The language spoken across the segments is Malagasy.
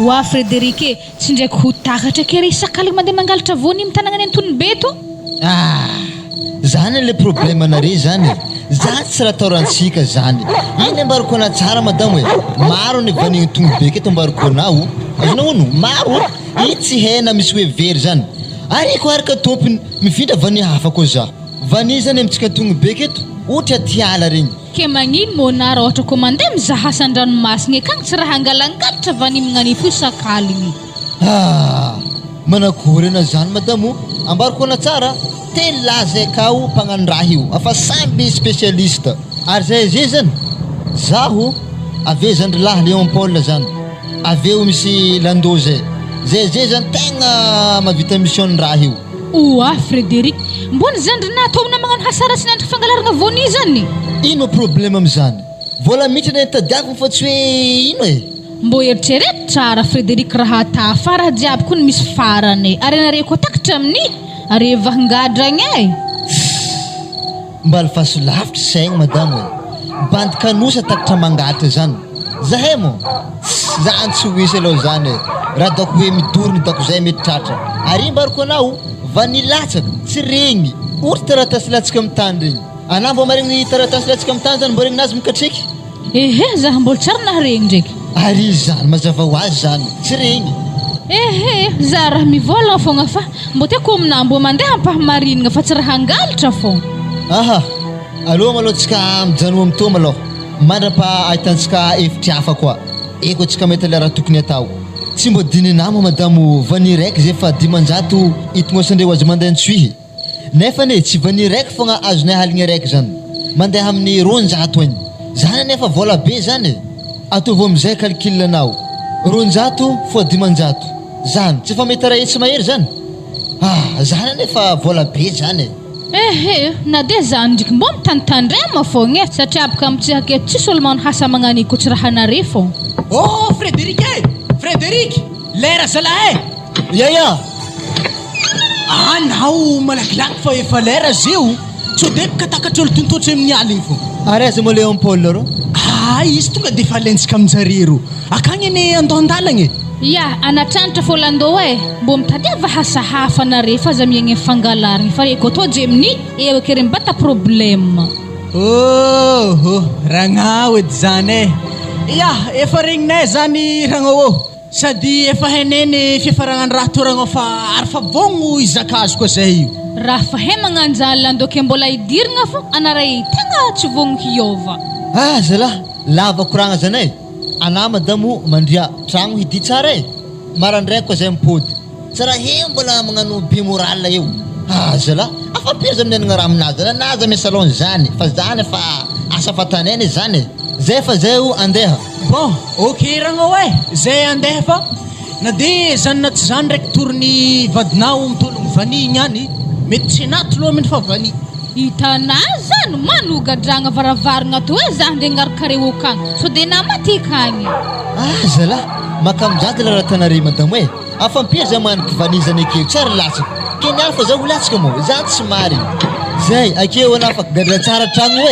Oa Frederic tsy ndraiky ho takatra kely isakaly mandeha mangalatra voany amin'ny tanàgnany Antonibe to. Zany le problème nare zany. Zany tsy raha taorantsika zany. Iny ambarako na tsara madamo hoe maro ny vaniny Antonibe keto ambarako anao. Azonao ono maro i tsy hena misy hoe very zany. Ary ko araka tompony mifindra vany hafa ko za. Vany zany amintsika Antonibe keto ohatra tiala regny. Ke magnino monara ohatra ko mandeha mizaha asan-dranomasina akagny tsy raha hangalangalatra vany magnany fo isakaligny. Manakory na zany madamo ambarako na tsara teny laza akao mpagnano raha io afa samby spécialiste ary zay zany zaho ave zandrilahy Léon Paul zany aveo misy Lando zay zany tegna mavita mission raha io. Oa Frederic mbona zandrina ataona magnano hasara sy nandriky fangalarana voany zany. Ino problème am'zany vola mihitsy na tadiavina fa tsy hoe ino e. Mbo eritrereto tsara Frederic raha ta fara jiaby ko misy farany ary anare ko takatra amin'ny ary vangadragna e. Mbal fahasolavitra saigny madamo bandy kanosa takatra mangatra zany zahay mo zany tsy hoisy aloha zany raha dako hoe midoriny dako zay mety tratra ary mbariko anao vanilatsaka tsy regny ohatra taratasy latsika amin'ny tany regny anao mbo maregny taratasy latsika amin'ny tany zany mbo regny nazy mikatriky zaho mbola tsara naregny ndraiky ary zany mazava ho azy zany tsy regny za raha mivolagna fogna fa mbo tiako amina mbo mandeha ampahamarinana fa tsy raha hangalatra fogna. Aloha maloha tsika mijanona amin'to maloha mandrapa ahitantsika hevitry hafa koa eko tsika mety le raha tokony atao tsy mbo dininamo madamo vany raiky zay fa 500 itognosandreo azy mandeha antsuihy nefa ne tsy vany raiky fogna azonay haligny raiky zany mandeha amin'ny 200 any zany nefa vola be zany ataovy amizay calcul anao 200 fois 500 zany tsy fa mety raha etsy mahery zany zany nefa vola be zany na dia zany ndraiky mbo mitandrema fogna satria abaka amitsika aketo tsisy olo magnano hasa magnany ko tsy raha nare fogna. Frederic lera zalahy yaya anao malakilaky fa efa lera zio tsy odepika takatra olo tontotra amin'ny aligny fo ary aza mo Léon Paul ro izy tonga dia efa alentsika aminjarero akagny ane andao-andalagny anatranatra fô Lando mbo mitadiava hasa hafa nare fa aza miegny fangalariny fa eko to jemini eo kere mbata problème. Ragnao edy zany efa regninay zany ragnao sady efa haineny fiafaragnan raha toragna fa ary fa vogno izakazo koa zay io raha fa hay magnano zany Lando ke mbola idirigna fo anaray tegna tsy vogno hiova. Zalahy lava koragna zanay ana madamo mandria tragno hidi tsara marandray koa zay mipody tsara mbola magnano bimoral eo zalahy afampiry za minenagna raha aminazy naza ame salon zany fa zany fa asa fataneny zany zay fa zay andeha bon ok ragnao zay andeha fa na dia zany na tsy zany raiky torony vadinao mitologny vaniny any mety tsy naty loha miny fa vany itana zany manogadragna varavaragna to za nde ngarokare okagny so dia namatika agny zalahy makamijady la raha tanare madamo afampiry za maniky vanizany akeo tsara latsaka ke niala fa za ho latsaka mo zany tsy mary zay akeo ana afaka gadra tsara tragno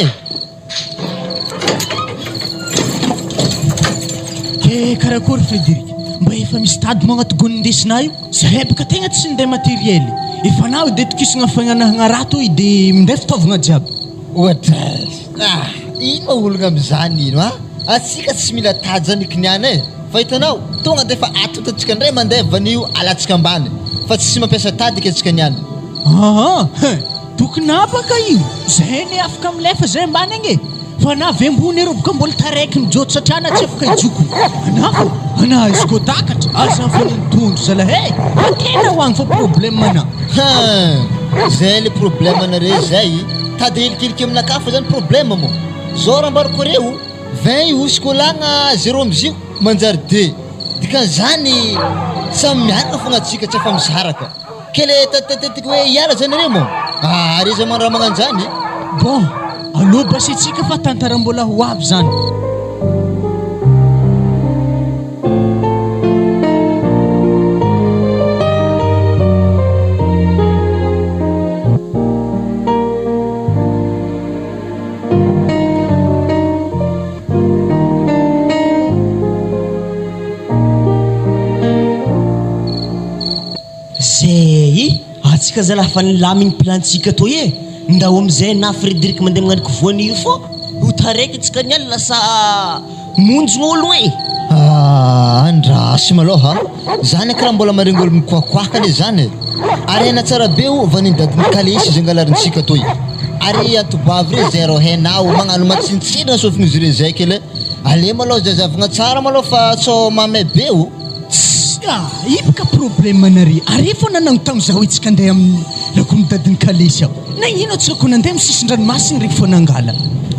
ke karakory Frederic mba efa misy tady magnatogony indesina io zahay baka tegna tsy nde materiely efa nao dia tokisagna fagnanahagna raha toy dia mindray fitaovagna jiaby ohatra ino ologna am'izany ino atsika tsy mila tady zany kiniany fa hitanao tonga dia efa atotantsika ndray mandeha vanio alatsika ambany fa tsy mampiasa tady atsika niany tokony apaka io zay ne afaka amilefa zay ambany agny fa na vembony ero boka mbola taraiky mijoto satria na tsy afaka ijoko ana izy ko takatra aza fanintondro zalahy tena hoagny fa problème ana zay le problème anare zay tady helikeliky aminaka fa zany problème mo zao raha ambarako reo 20 io sikolagna 0 amizio manjary d dikan'izany samy miaraka fogna atsika tsy afa misaraka kele tatatatiky hoe hiala zany re mo ary izy raha magnano zany bon aloha basy atsika fa tantara mbola ho avy zany tsika zalahy fa nilamigny plantsika toy e ndao amizay na Frédéric mandeha magnaniky voanio fô ho taraiky tsika nialy lasa monjogno e andrasy malôha zany karaha mbola maringolo mikoakoaka le zany ary hena tsara be o vanindadiny kalesy zay angalarintsika toy ary atoboavy re zay rô henao magnano matsinitsirina sofiny izy re zay kele ale malôha zazavagna tsara malôha fa tsô mamay be o ipaka problème nare ary fô nanagno tagno zaho itsika andeha amin'ny lako midadiny kalesy aho na ino tsako nandeha amin'ny sisin-dranomasiny reky fô nangala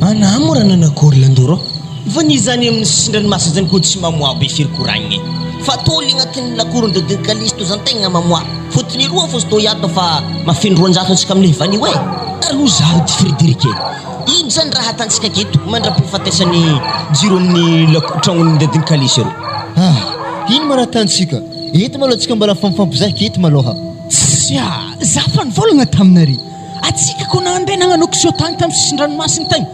anamora nanakory landoro vani zany amin'ny sisin-dranomasiny zany koa tsy mamoa be firy koragniny fa toly agnatin'ny lakorony dadiny kalesy to zany tegna mamoa fotony roa fô zto iato fa mafindroanjato antsika amin'le vanio e ary ho zaho dy Frédéric ino zany raha atantsika keto mandra-pifatesany jiro amin'ny tragnony dadiny kalesy ro ino ma raha tantsika eto malôha tsika mbola fampizaika eto malôha za fa nivolagna taminary atsika ko nandeha nagnano action tagny tamin'ny sisin-dranomasiny tagny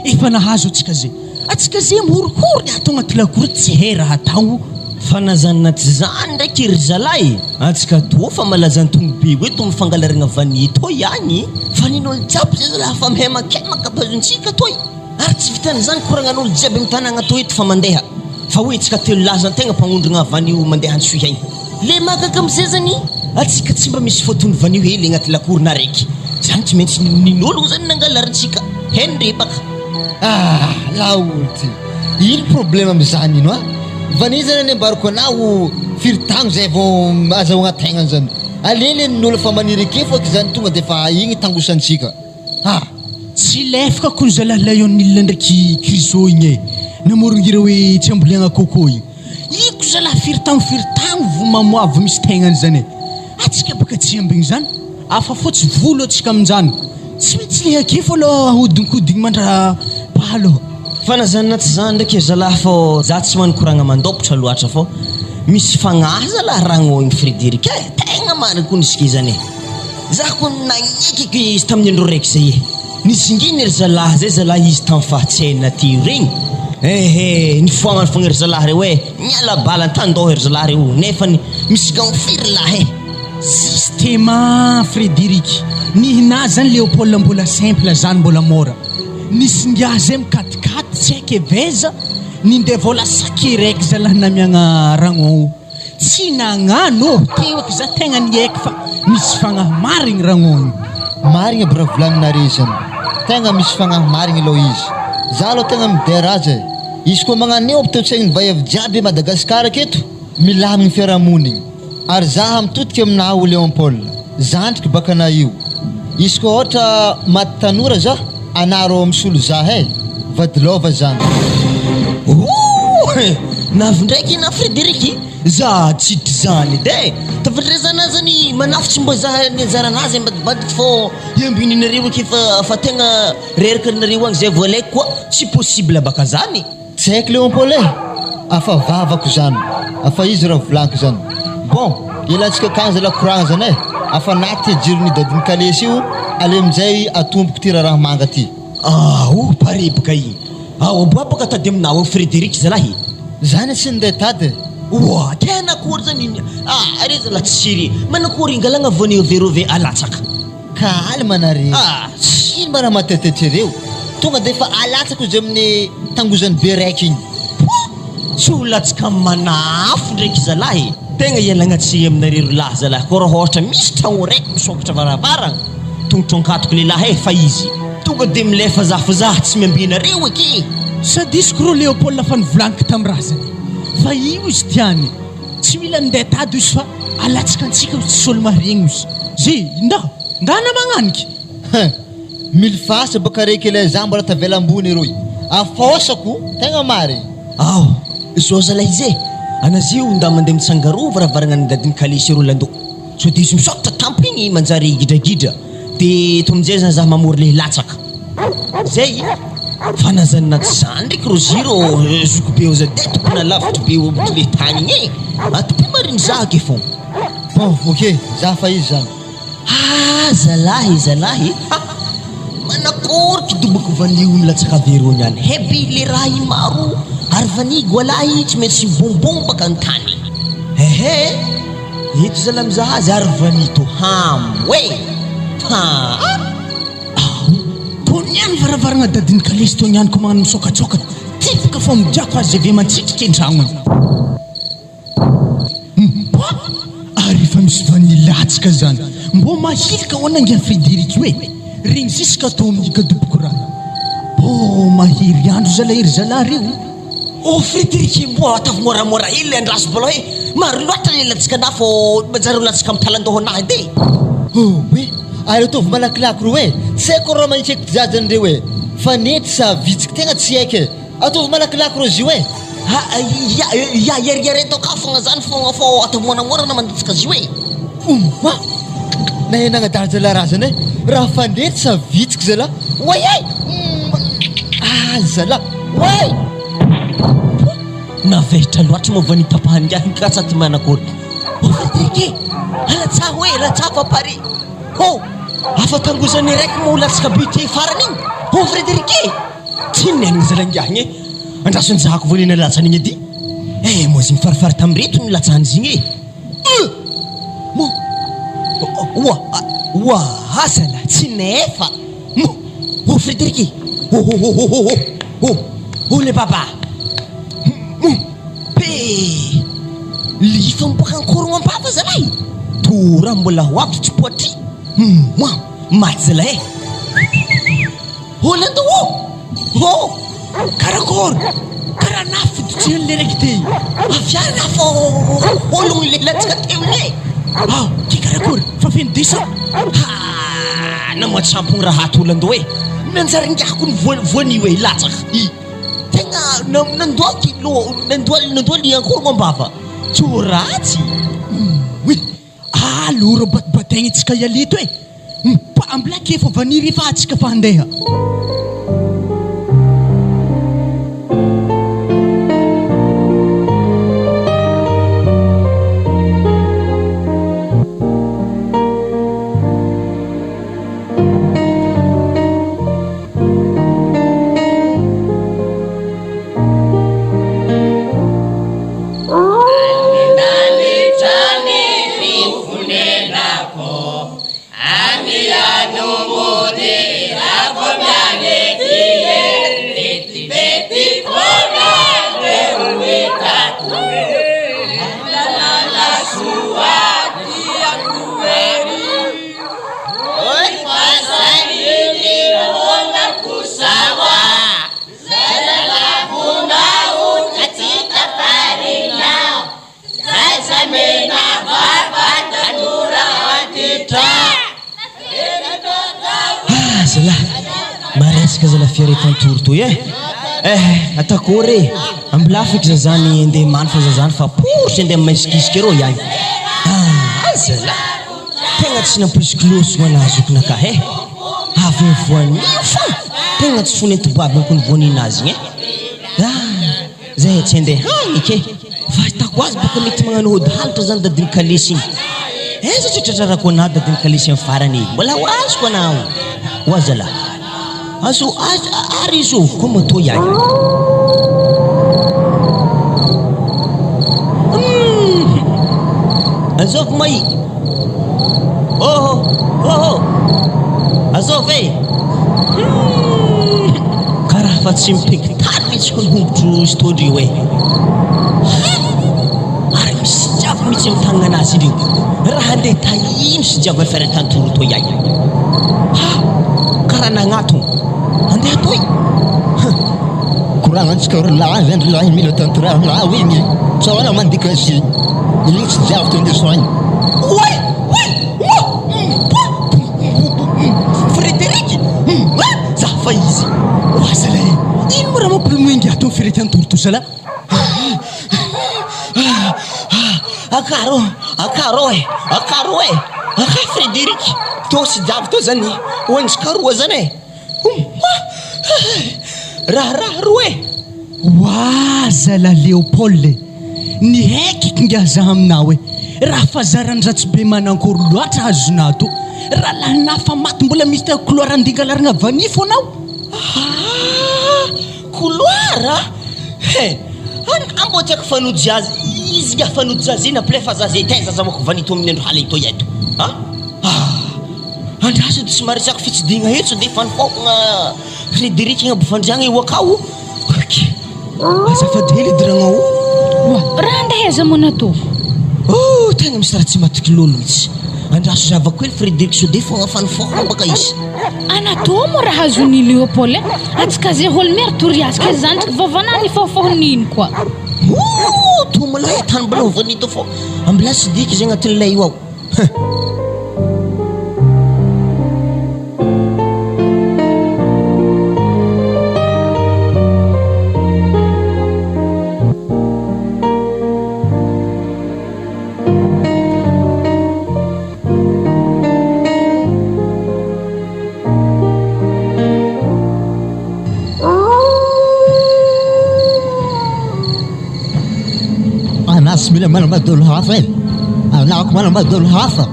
efa nahazo atsika zay atsika zay mihorikory atao agnaty lakory tsy hay raha atao fanazanina tsy zany ndraiky ry zalahy atsika to fa malazany tombobe hoe to mifangalaragna vani toy ihany fa nin'olo jiaby zay zalahy fa mihay makemaka bazontsika toy ary tsy vitan'izany koragnan'olo jiaby amin'ny tanagna to eto fa mandeha fa hoe tsika telo laza an-tegna mpagnondragna vanio mandeha antsoy haigny le mahagaga amizay zany atsika tsy mba misy fotony vanio hely agnaty lakorina raiky zany tsy maintsy nin'ologno zany nangalarintsika henrepaka laolo ty ino problème am'izany ino vani zany any ambariko anao firy tagno zay vao azahoagna tegnany zany alele nin'olo fa maniry ake foky zany tonga de fa igny tangosantsika tsy lefaka ko zalahy Lionel ndraiky Criso igny e namorongireo hoe tsy amboliagna kôkô igny iko zalahy firy tagno vo mamoavy misy tegnany zany e atsika baka tsy ambigny zany afa fotsy volo atsika amin'izany tsy maintsy le ake fô aloha ahodinkodigny mandra palo fanazanina tsy zany ndraiky zalahy fô za tsy manikoragna mandopotra loatra fô misy fagnahy zalahy ragno igny Frédéric tegna marina koa nisike zany e za koa nagnikiky izy tamin'ny andro raiky zay e nisinginy ry zalahy zay zalahy izy tamin'ny fahatsiaina ty regny nifoagna fogna ry zalahy reo hoe miala bala an-tandoha ry zalahy reo nefa misy gamfiry lahy systema Frédéric nihina zany Léopold mbola simple zany mbola mora nisingia zay mikatikaty tsy haika eveza nindeha vola saky raiky zalahy namiagna ragno tsy nagnano teoky za tegna niaiky fa misy fagnahy marigny ragno marigny bra volagninare zany tegna misy fagnahy marigny aloha izy za aloha tegna miderazy izy koa magnaneo ampitaotsaigny vaiavy jiaby Madagasikara aketo milamigny fiarahamonigny ary zaho mitodika amina o Léopold zandriky baka na io izy koa ohatra maty tanora za anaro misolo za vadilova zany navy ndraiky na Frédéric za tsitry zany edy tafadrazana zany manafitsy mba za nianjaranazy ambadibadiky fô iambininareo aky fa tegna reraka nareo agny zay voalaiky koa tsy possible baka zany tsy haiko Léopold afa vavako zany afa izy raha volaniko zany bon elantsika kagny zala koragna zany afa naty jirony dadiny kalesy io ale amizay atomboko ty raha manga ty parebaka igny aboabaka tady aminao Frédéric zalahy zany tsy ninday tady oa kenakory zany are zala tsiry manakory ingalagna voneo verove alatsaka kalma nare ino mba raha matetetrereo tonga de fa alatsaka izy amin'ny tangozany be raiky igny tsy olatsika manafo ndraiky zalahy tegna ialagna tsy aminarero lahy zalahy ko raha ohatra misy tragno raiky misokatra varavaragna tongotro ankatoko le lahy fa izy tonga de milefa za fa za tsy miambinareo aky sady izy korô Léopold fa nivolaniko tamin'ny raha zany fa io izy tiany tsy mila ninday tady izy fa alatsika antsika tsy olo maharegny izy zay ndana magnaniky milfasa baka reky le za mbola tavela ambony eroy afosako tegna mary zao zalahy izy anazio nda mandeha mitsangarova rahavaragna ny dadiny kalesy ero lando so de izy misokatra tampo igny manjary gidragidra de to amin'izay zany za mamory le latsaka zay fanazanina tsy zany ndraiky roziro zoko be za de tokona lavitry be le tany igny atope mariny za ake fô bon ok za fa izy zany zalahy manakoriky doboko vanio ny latsaka vero niany heby le raha iny maro ary vanigo alahy tsy maintsy bombombaka ny tany ito zala mizahazy ary vanito hamwe tonyany varavaragna dadiny kalesy tonyany ko magnano misokatsokatra tifika fa midiako azy ve mantsitrika an-dragno ary efa misy vanilatsika zany mbo mahilika hoanangy amin'ny Frederiky hoe regny ziska atao amin'ny gadoboko raha mahiry andro zalahiry zalary io Frederiky mbo atavy moramora hely andraso bala hoe maro loatra lelantsika na fô manjary olatsika mitalandohonahy de hoe ary ataovy malakilaky ro hoe tsy haiko raha manitsy haiko jajany hoe fa nety sa vitsika tegna tsy haika ataovy malakilaky ro izy io yariary atao ka fogna zany fogna fô atao moramora na mandatsika azy hoe na henagna zala raha zany raha fa nety sa vitsika zala wayay zala way navehitra loatra moa vanitapahangahiny ka tsaty manakory Frederiky alatsaha hoe latsaha fa pare afa tangozany raiky mo latsika buté farany igny Frederiky tsy nenigny zalangahiny andrasony zahako vonina latsany igny edy moa zigny farifary tamireto ny latsahany zigny azala tsy nefa Frederiky le baba lifa miboaka ankorogno am-bava zalay tora mbola ho avy tsy poatry maty zala lando karakory karaha nafidotseany le raiky te afiarina fô ologno lelantsika teo le ty karakory fa feno desa namoatsampogny raha ato olando hoe nanjary ngahako ny voanio hoe latsaka tegna nandoaly ankorogno am-bava tsy ho ratsy lora batibatagny tsika ialeto mpambilaky efa vaniry efa atsika fa handeha fiaretantoro toy atakory ambilafiky zazany andeha many fa zazany fa porosy andeha maisikisiky rô ihany zala tegna tsy nampisikilosogno anazy okona ka avy mivoanio fa tegna tsy fony antobaby akony voaninazy igny zay tsy andeha hanike fa hitako azy baka mety magnano hody halitra zany dadiny kalesy igny satria tratrarako anahy dadiny kalesy amin'ny farany mbola ho azoko anao zala azo ary izo koa moto ihany azovy mai azovy karaha fa tsy mipekitary mihitsy ko ny hombotro izy tondrio ary misy jiavy mihitsy amin'ny tagnana anazy indrio raha andeha tahino sy jiavy ny fiaretantoro to ihany karaha nagnatony andeha toy koragna antsika lahy andry lahy mila tantorana igny sahoana mandika azy igny tsy jiavy to ndesoagny Frederiky za fa izy zala ino mo raha mampilimoengy atao firetantoro to zala akaro Frederiky to sy jiavy to zany hoantsika roa zany raha roa zala Léopold ny haiky ngia zaho aminao raha fazaran-dratsy be manankory loatra azonao to raha lahina fa maty mbola misy ta couloir andingalarigna vanifo anao couloir Ambo tiako fanojo azy. Izy ga fanojo azy ina plefa zazy taiza zamako vanito amin'ny andro hala ito eto. Ha? Andraso tsy marisako fitsidina eto de fanfokagna Frédéric ngabo fandriagna io akao. Okay. Azafady hely idragnao. Raha andaiza mona to? Oh, tegna misy raha tsy matoky lolo mihitsy. Andraso zavako hely Frédéric so de fogna fanfokagna baka izy. Anatô mo raha azony Léopold atsika zay olo meritory azy ka zandrika vavanany fofofoniny koa. To malay tany mbola vanito fo. Ambla sy diky zay agnatin'ilay io ao. Mila mana madolo hafa e. Anako mana madolo hafa.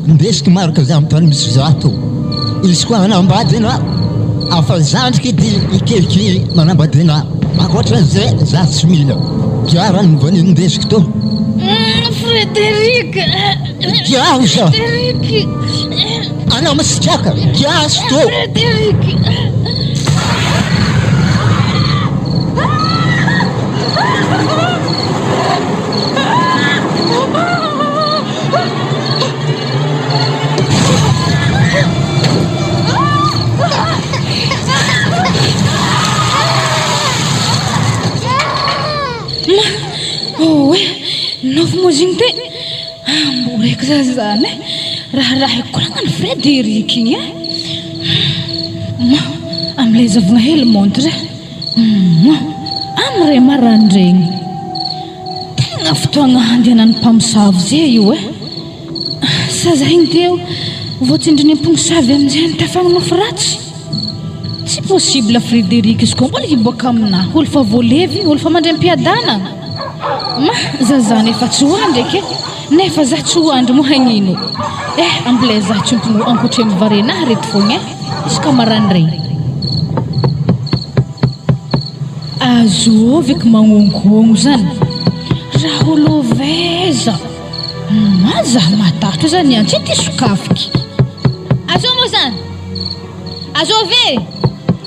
Ndesiko maraka za ampany misy zato. Izy koa anambadina. Afa zandrika di ikelikely manambadina. Ankoatran'izay za tsy mila. Kiara ny vaniny ndesiko to. Frédéric. Kiaza. Frédéric. Anao masitraka. Kiazo to. Frédéric. Nova mozing te amboreko zazany raha koragna ny Frédéric igny am'ilay zavagna hely montre am'ray marandregny tegna fotoagna handehanan'ny mpamosavy zay io saza igny teo voatsindriny ampongisavy am'izay ny tafagnanofo ratsy tsy possible Frédéric izy koa mbola hiboaka amina olo fa voalevy olo fa mandray mpiadana zazany efa tsy hoandry ndraiky nefa za tsy hoandry mo hagnino ambilay za tsompino ankoatra mivarenahy reto fogna izy ka marandray azovy eky magnongogno zany raha olo veza zaho matahatra zany antsy ty sokafiky azov mo zany azovy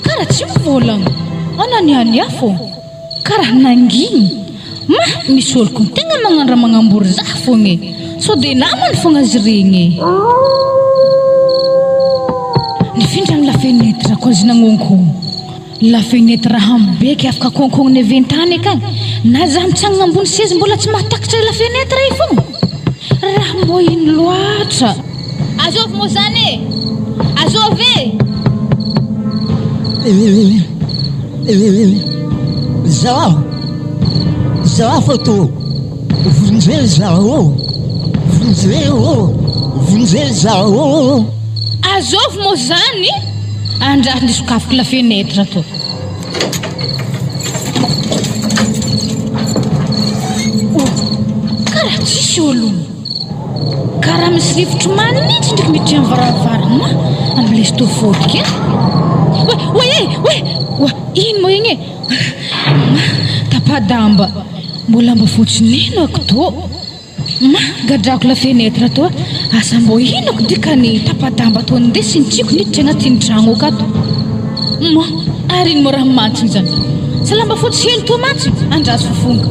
karaha tsy mivolagna ananiania fô karaha nanginy misy olo koa tegna magnandra magnambory za fogna so de namany fogna azy regny nifindra amin'ny lafenetra koa izy nagnonkono lafenetra hambeky afaka konkognony aventany akagny na za mitsanagna ambony sezy mbola tsy mahatakatra lafenetra io fogna raha mbô ino loatra azovy mo zany azovy za foto vonjely zaho vonjely zaho azovy mo zany andraha ndisokafiko la fenetra to karaha tsisy olony karaha misy rivotro manitsy ndraiky miditra amin'ny varavarana am'ilay stofodiky ino mo igny tapadamba mbola mba fotsiny ino ako to gadrako la fenetra to asa mbô ino ako dikany tapadamba to ndesiny tsiko niditra agnatin'ny tragno akato ary ino mo raha mantsiny zany salamba fotsy hely to mantsiny andraso fofonga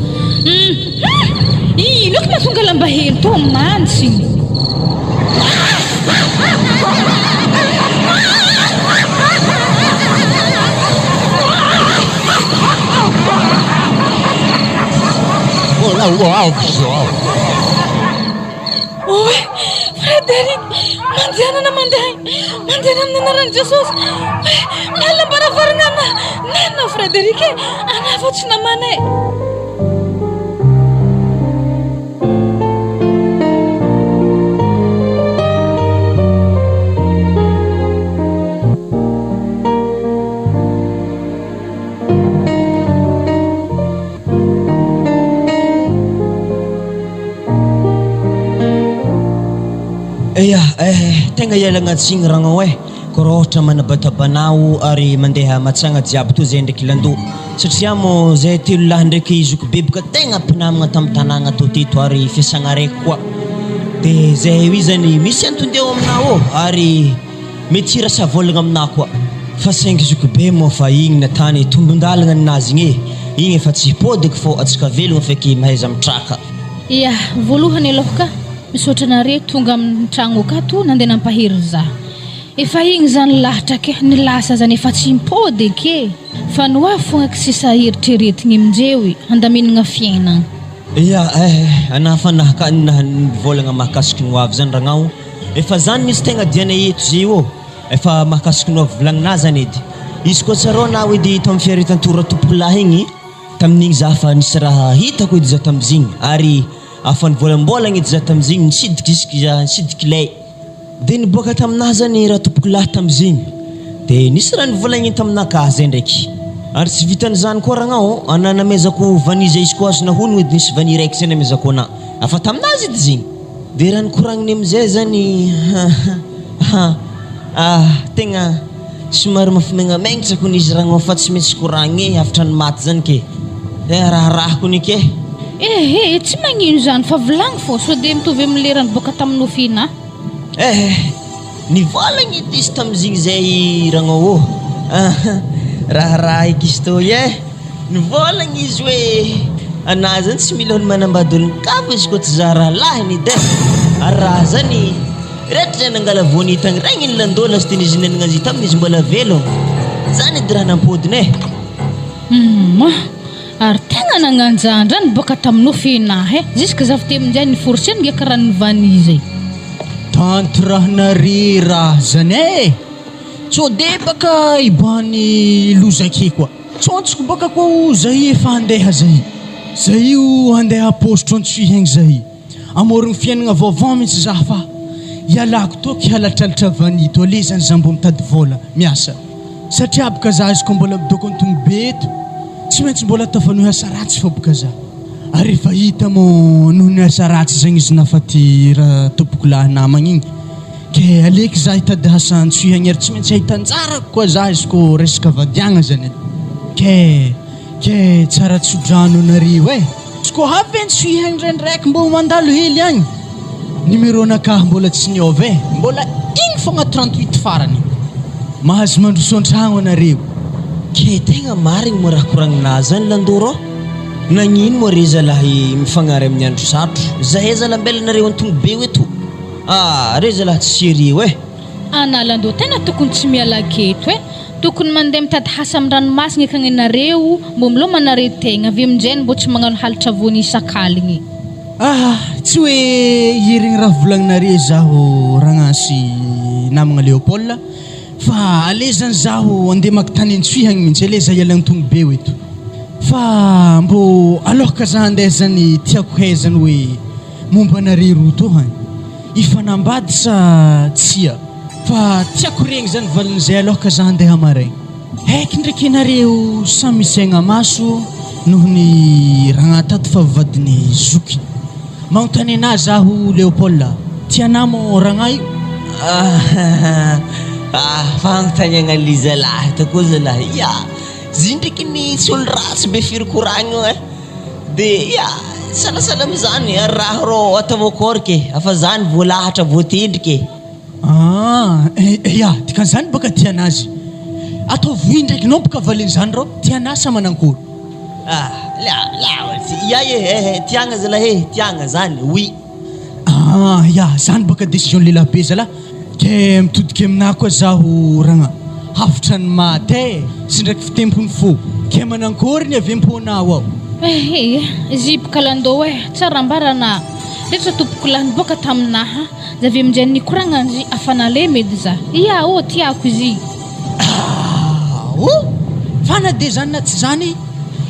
ino ako mahatonga lamba hely to mantsiny Frédéric, mandiana amin'ny anaran'i Jesosy. Miala baravarana na Frédéric anafa tsy namanay. Tegna ialagnatsiny ragnao ko raha ohatra manabatabanao ary mandeha matsagna jiaby to zay ndraiky landô satria mo zahay telo lahy ndraiky izoko beboka tegna mpinamagna tamin'ny tanàgna tao teto ary fiasagna raiky koa dia zahay io zany misy antondeo aminao ary mety hirasa volagna aminah koa fa saingy zoko be moa fa igny natany tombon-dalagna ninazy igny igny efa tsy hipodiko fô atsika velogna feky mahaiza mitraka ia voalohany aloha ka misaotra nare tonga amin'ny tragno akato nandeha nampahery za efa igny zany lahatra ke nilasa zany efa tsy impody ke fa noa fogna ka sisa eritreretigny aminjeo handaminagna fiainagna ia anah fa volagna mahakasiky ny hoavy zany ragnao efa zany misy tegna diana eto zay io efa mahakasiky ny hoavy volagninazy zany edy izy koa tsarao na edy tamin'ny fiaretan-tora tompolahy igny tamin'igny za fa nisy raha hitako edy za tamizigny ary afa nivolambolagna edy za tamizigny nisidiky lay dia niboaka taminahy zany raha tompokolahy tamizigny dia nisy raha nivolagny taminaka zay ndraiky ary tsy vitan'izany koa ragnao ana namezako vani zay izy koa azo nahonogno edy nisy vani raiky zay namezako ana afa taminazy edy zigny dia raha nikoragniny amizay zany tegna somary mafimaignamegnitsako nizy ragnao fa tsy maintsy koragny afatra ny maty zany ke raharahako nike tsy magnino zany fa volagny fô so dia mitovy amin'ny lerany boka tamin'ny ofina nivolagny edy izy tamizigny zay ragnao raha eky izy tô nivolagny izy hoe anah zany tsy mila hony manambady olony kapa izy koa tsy za raha lahiny edy ary raha zany rehetra zany angala voanitagny regny ny landola sy teny izy nenagna azy tamin'izy mbola velo zany edy raha nampodiny ary tegna nagnanjandrany boka tamin'ny ofinahy ziska za fite aminjay niforsenga karaha nivani zay tanty raha nare raha zany so dia baka ibany lozake koa tsontsiko baka koa zay efa handeha zay io handeha apostro antsoihagny zay amorogny fiainagna vaovao mihitsy za fa ialako toky halatralatra vanito ale zany za mbo mitady vola miasa satria boka za izy koa mbola midoko antombobe eto tsy maintsy mbola tafanohy asa ratsy fa boka za ary efa hita mo noho ny asa ratsy zagny izy nafaty raha tompoko lahy namagna igny ke aleky za hitady asa antsoihagny ary tsy maintsy ahitanjarako koa za izy koa resaka vadiagna zany ke tsara tsodrano anareo izy koa havy antsoihagny rendraiky mbo mandalo hely agny numéro nakahy mbola tsy niova mbola igny fogna 38 farany mahazo mandroso an-tragno anareo ke tegna marigny mo raha koragninazy zany landoro nagnino mo re zalahy mifagnary amin'ny andro sarotro zahay zalambelonareo antongobe eto re zalahy tsy sérieux analandô tena tokony tsy miala aketo tokony mandeha mitady hasa amin'ny ranomasina akagny anareo mbo milomanare tegna avy aminjay mbo tsy magnano halitra voany sakaligny tsy hoe irigny raha volagninare zaho ragnasy namagna Léopold fa ale zany zaho andeha maktany antsoihagny mihitsy ale za ialagny tongobe eto fa mbo alohaka za handeha zany tiako hay zany hoe momba anare roa to ifanambady sa tsia fa tiako regny zany valin'izay alohaka za handeha maraigny haiky ndraiky anareo samy misaigna maso noho ny ragnatato fa vivadiny zoky magnontany anah zaho Léopold tianah mo ragna io fagnontaniagna li zalahy takoa zalahy zy ndraiky ny tsy olo ratsy be firokoragno dia salasala amizany ary raha rô atavokôrike afa zany voalahatra voatendrike dikan'izany baka tianazy atao voy ndraiky nao boka valin'izany rô tianah sa manankory tiagna zalahy tiagna zany oui zany baka décision lehilahy be zalahy ke mitodika aminah koa zaho ragna hafitra ny maty sy ndraiky fitempony fo ke manankory ny avem-ponao ao izy boka landô tsara ambarana rehetra tompoko lahiny boka taminaha za avy aminjay nikoragnany afanale medy za tiako izy fa na dia zany na tsy zany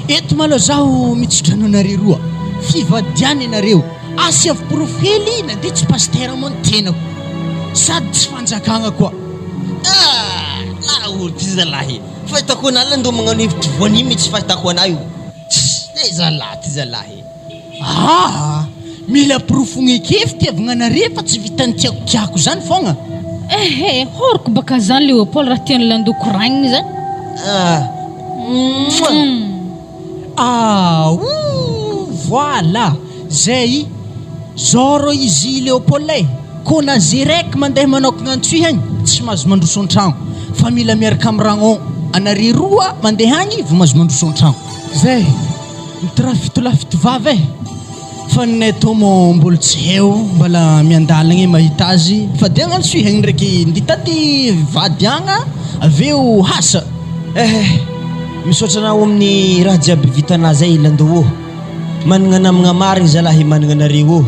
eto malo zaho mitsodrano anare roa fivadiany anareo asy aviprofely na dia tsy pastera moa ny tenako sady tsy fanjakagna koa olo ty zalahy fahitako anah landô magnano hevitry voany mihitsy fahitako anah io zalahy ty zalahy mila profogny kefy tiavagna anare fa tsy vitany tiakotiako zany fogna horiko baka zany Léopold raha tiany landô koragniny zany Voilà zay zao rô izy Léopold ko na zirek mandeha manokana antsoy hagny tsy mahazo mandroso an-tragno fa mila miaraka amin'ny ragnon anare roa mandeha hagny vao mahazo mandroso an-tragno zay mitrafitolafito vavy fa nay tô mo mbola tsy heo mbola miandalagna mahita azy fa dia agnantsoy hagny ndraiky nditady vady agna aveo hasa misaotra anao amin'ny raha jiaby vitanà zay ilandoô managna namagna marigny zalahy managna anareo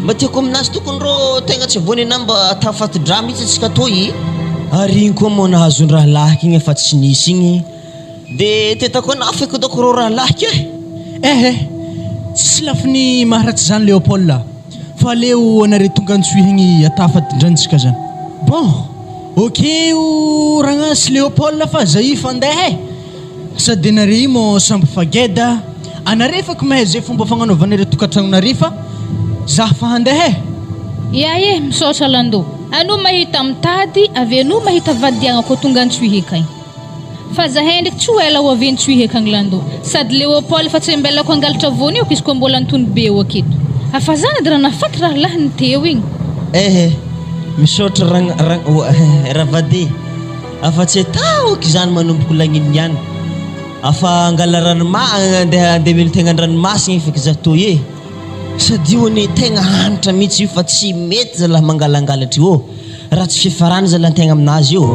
mba tiako aminazy tokony rô tegna tsy voany ana mba tafaty-dra mihitsy atsika toy ary igny koa moa nahazo ny raha lahiky igny efa tsy nisy igny dia tetako anao feky dako rô raha lahiky tsy lafiny maharatsy zany Léopold fa leo anare tonga antsoy hagny atafaty-drantsika zany bon okeo ragnasy Léopold fa zay fandeha sady anare mo samby fageda anare faky mahay zay fomba fagnanaovanare tokantragnonare fa za fa handeha ia misaotra landô anao mahita mitady avy anao mahita vadiagna ko tonga antsoy hekagny fa zahay ndraiky tsy ho ela ho avy antsoy hekagny landô sady Léopold fa tsy mbelako angalatra voany io izy koa mbola antony be eo aketo afa zany raha nafaty raha lahiny teo igny misaotra ravade afa tsy ataoky zany manomboko lagniny ihany afa angala andeha mino tegna an-dranomasina igny feky za toy sady io ane tegna hanitra mihitsy io fa tsy mety zalahy mangalangalatra io raha tsy fifarany zalahy tegna aminazy io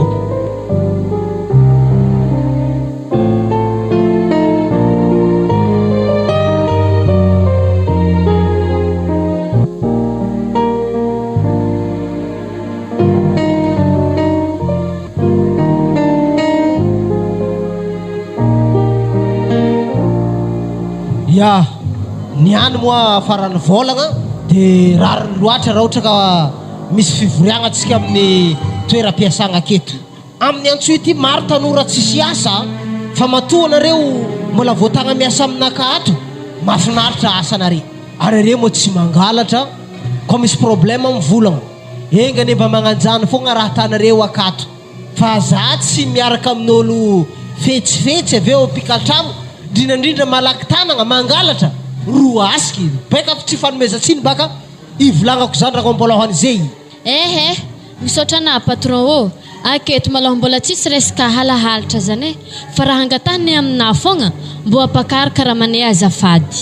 ya niany moa farany volagna dia rariny loatra raha ohatra ka misy fivoriagna atsika amin'ny toeram-piasagna aketo amin'ny antsoy ity maro tanora tsisy asa fa matoa anareo mbola voatagna miasa aminaka ato mahafinaritra asanare ary are moa tsy mangalatra koa misy problème mivolagna engany mba magnanjany fogna raha tanareo akato fa za tsy miaraka amin'olo fetsifetsy avy eo mpikatragno indrindrandrindra malaky tanagna mangalatra roa asiky baika tsy fanomezantsiny baka ivolagnako zany raha mbola hoan'izay misaotra na patron aketo malaho mbola tsisy resaka halahalatra zany fa raha angatahany amina fogna mbo apakaraka raha manay azafady